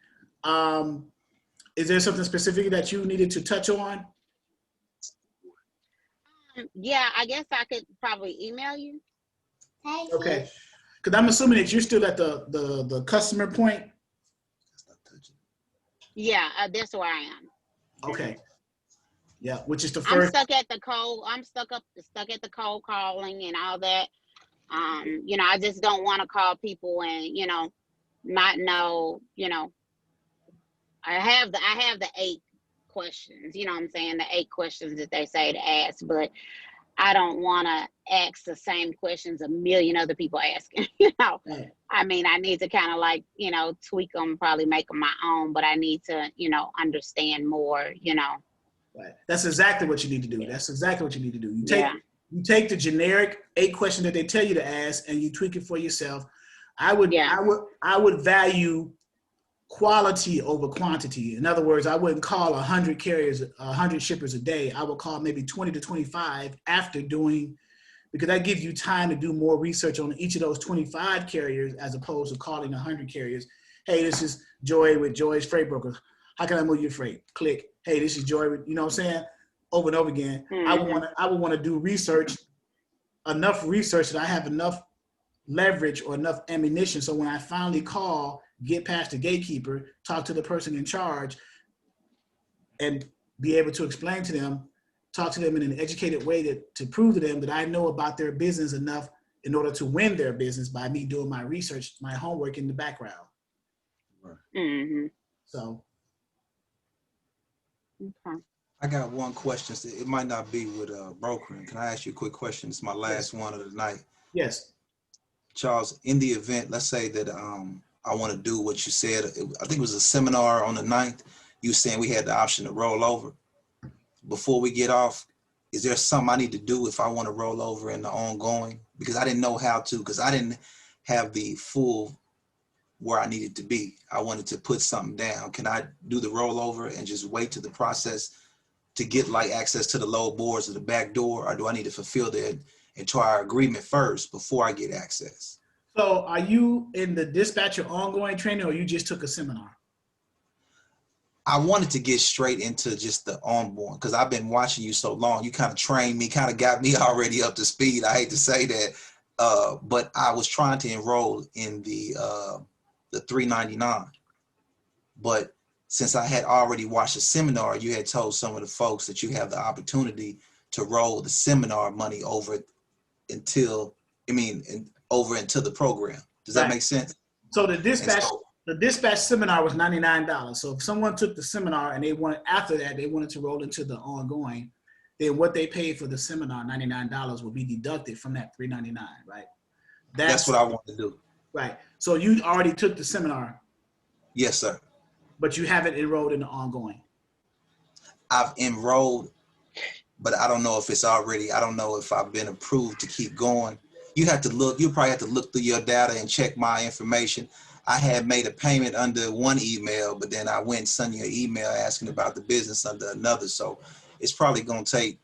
Is there something specific that you needed to touch on? Yeah, I guess I could probably email you. Okay. Because I'm assuming that you're still at the customer point. Yeah, that's where I am. Okay. Yeah, which is the first. I'm stuck at the cold calling and all that. I just don't want to call people and not know, I have the 8 questions, you know what I'm saying? The 8 questions that they say to ask, but I don't want to ask the same questions a million other people asking, you know? Right. I mean, I need to kind of like, you know, tweak them, probably make them my own, but I need to, you know, understand more, you know? Right. That's exactly what you need to do. Yeah. That's exactly what you need to do. Yeah. You take the generic 8 questions that they tell you to ask and you tweak it for yourself. I would value quality over quantity. In other words, I wouldn't call 100 carriers, 100 shippers a day. I would call maybe 20 to 25 after doing, because that gives you time to do more research on each of those 25 carriers as opposed to calling 100 carriers. Hey, this is Joy with Joy's Freight Broker. How can I move your freight? Click. Hey, this is Joy with, you know what I'm saying? Over and over again. Mhm. I would want to do research, enough research that I have enough leverage or enough ammunition. So when I finally call, get past the gatekeeper, talk to the person in charge, and be able to explain to them, talk to them in an educated way to prove to them that I know about their business enough in order to win their business by me doing my research, my homework in the background. Mhm. So. Okay. I got one question. It might not be with brokering. Can I ask you a quick question? It's my last one of the night. Yes. Charles, in the event, let's say that I want to do what you said. I think it was a seminar on the 9th. You were saying we had the option to roll over. Before we get off, is there something I need to do if I want to roll over in the ongoing? Because I didn't know how to, because I didn't have the full where I needed to be. I wanted to put something down. Can I do the rollover and just wait to the process to get like access to the lower boards or the back door, or do I need to fulfill the entire agreement first before I get access? So are you in the dispatcher ongoing training or you just took a seminar? I wanted to get straight into just the onboard because I've been watching you so long. You kind of trained me, kind of got me already up to speed. I hate to say that, but I was trying to enroll in the $399. But since I had already watched the seminar, you had told some of the folks that you have the opportunity to roll the seminar money over until, over into the program. Does that make sense? So the dispatch seminar was $99. So if someone took the seminar and they wanted to roll into the ongoing, then what they paid for the seminar, $99, will be deducted from that $399, right? That's what I want to do. Right. So you already took the seminar. Yes, sir. But you haven't enrolled in the ongoing. I've enrolled, but I don't know if it's already, I don't know if I've been approved to keep going. You have to look, you probably have to look through your data and check my information. I had made a payment under one email, but then I went and sent you an email asking about the business under another. So it's probably going to take,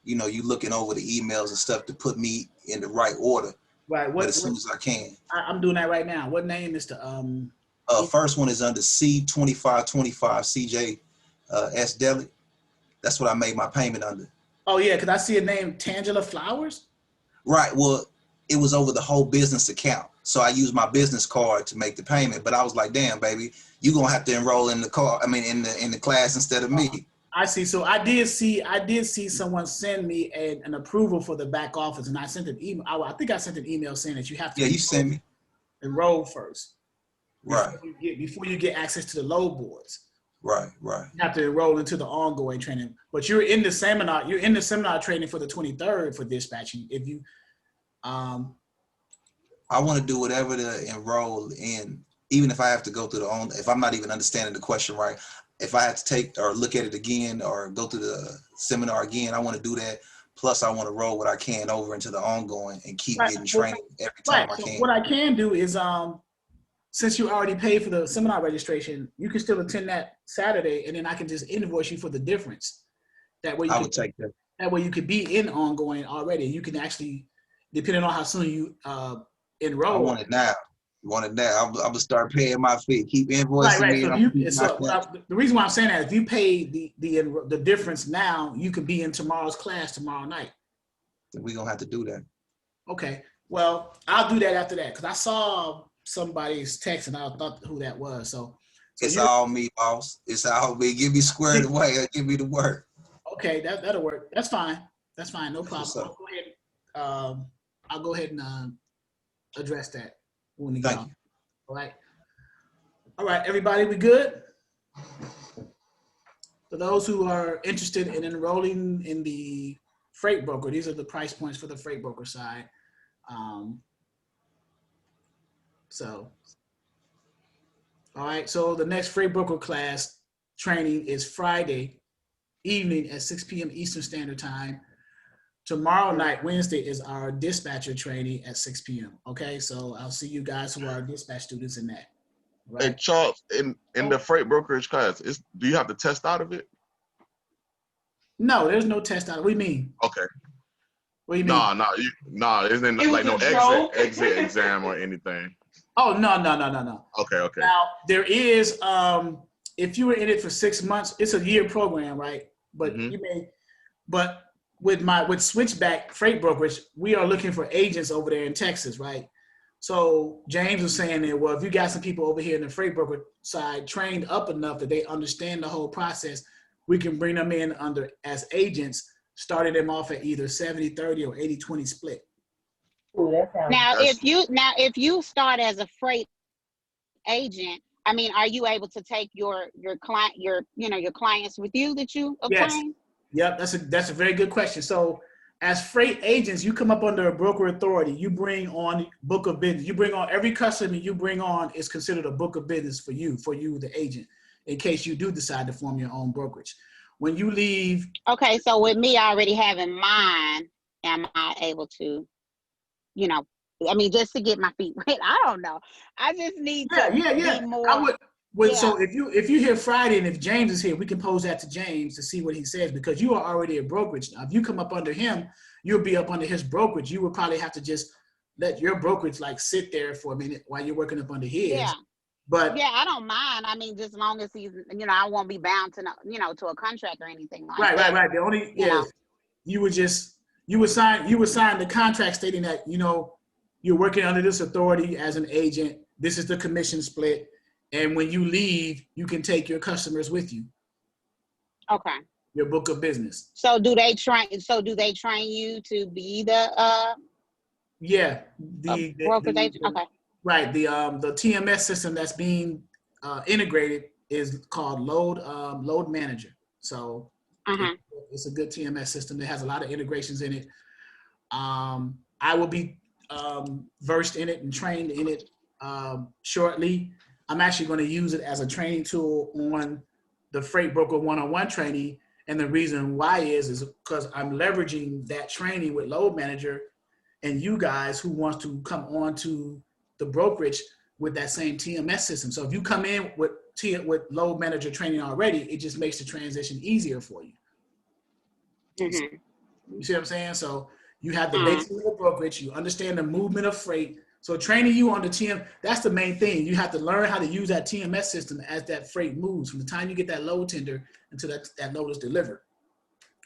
you looking over the emails and stuff to put me in the right order. Right. But as soon as I can. I'm doing that right now. What name is the first one is under C2525 CJ S Deli. That's what I made my payment under. Oh yeah, because I see a name, Tangela Flowers. Right. Well, it was over the whole business account. So I used my business card to make the payment. But I was like, damn, baby, you're gonna have to enroll in the car. In the class instead of me. I see. So I did see someone send me an approval for the back office, and I sent an email. I think I sent an email saying that you have to. Yeah, you sent me. Enroll first. Right. Before you get access to the load boards. Right. You have to enroll into the ongoing training. But you're in the seminar training for the 23rd for dispatching. If you I want to do whatever to enroll in, even if I have to go through if I'm not even understanding the question right, if I have to take or look at it again or go through the seminar again, I want to do that. Plus I want to roll what I can over into the ongoing and keep getting training every time I can. What I can do is since you already paid for the seminar registration, you can still attend that Saturday, and then I can just invoice you for the difference. That way, would take that. That way, you could be in ongoing already. You can actually, depending on how soon you enroll. I want it now. I'm gonna start paying my fee. Keep invoicing me. So the reason why I'm saying that, if you pay the difference now, you could be in tomorrow's class tomorrow night. Then we're gonna have to do that. Okay. Well, I'll do that after that because I saw somebody's text and I thought who that was. So it's all me, boss. It's all me. Give me squared away or give me the work. Okay, that'll work. That's fine. No problem. I'll go ahead and address that when we get on. All right, everybody, we good? For those who are interested in enrolling in the freight broker, these are the price points for the freight broker side. All right, so the next freight broker class training is Friday evening at 6 p.m. Eastern Standard Time. Tomorrow night, Wednesday, is our dispatcher training at 6 p.m. Okay, so I'll see you guys who are dispatch students in that. Right? Hey, Charles, in the freight brokerage class, do you have to test out of it? No, there's no test out. What do you mean? Okay. What do you mean? Isn't like no exit exam or anything. Oh, no. Okay. Now, there is, if you were in it for 6 months, it's a year program, right? But with Switchback Freight Brokerage, we are looking for agents over there in Texas, right? So James was saying that, well, if you got some people over here in the freight broker side trained up enough that they understand the whole process, we can bring them in as agents, starting them off at either 70-30 or 80-20 split. Ooh, that sounds Now, if you start as a freight agent, I mean, are you able to take your clients with you that you obtain? Yep, that's a very good question. So as freight agents, you come up under a broker authority. You bring on book of business. You bring on every customer you bring on is considered a book of business for you, the agent, in case you do decide to form your own brokerage. When you leave. Okay, so with me already having mine, am I able to, I mean, just to get my feet wet? I don't know. I just need to be more. I would. So if you hear Friday and if James is here, we can pose that to James to see what he says, because you are already a brokerage. Now, if you come up under him, you'll be up under his brokerage. You would probably have to just let your brokerage sit there for a minute while you're working up under his. Yeah. But I don't mind. I mean, just as long as he's, I won't be bound to, to a contract or anything like that. Right. The only you would sign the contract stating that you're working under this authority as an agent. This is the commission split. And when you leave, you can take your customers with you. Okay. Your book of business. So do they train you to be the brokerage agent? Okay. Right. The TMS system that's being integrated is called Load Manager. So it's a good TMS system. It has a lot of integrations in it. I will be versed in it and trained in it shortly. I'm actually going to use it as a training tool on the Freight Broker one-on-one training. And the reason why is because I'm leveraging that training with Load Manager and you guys who want to come on to the brokerage with that same TMS system. So if you come in with Load Manager training already, it just makes the transition easier for you. Mm-hmm. You see what I'm saying? So you have the basics of the brokerage, you understand the movement of freight. So training you on the TM, that's the main thing. You have to learn how to use that TMS system as that freight moves from the time you get that load tender until that load is delivered,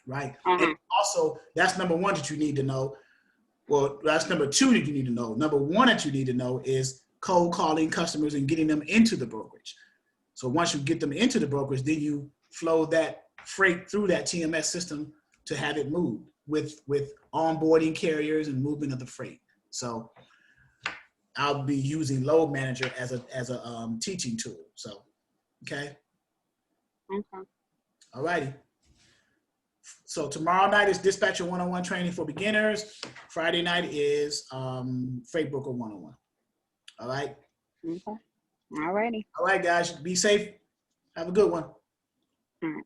right? And also, that's number one that you need to know. Well, that's number two that you need to know. Number one that you need to know is cold calling customers and getting them into the brokerage. So once you get them into the brokerage, then you flow that freight through that TMS system to have it moved with onboarding carriers and movement of the freight. So I'll be using Load Manager as a teaching tool. So, okay. All righty. So tomorrow night is Dispatcher 101 training for beginners. Friday night is Freight Broker 101. All right. Okay. All righty. All right, guys. Be safe. Have a good one. All right.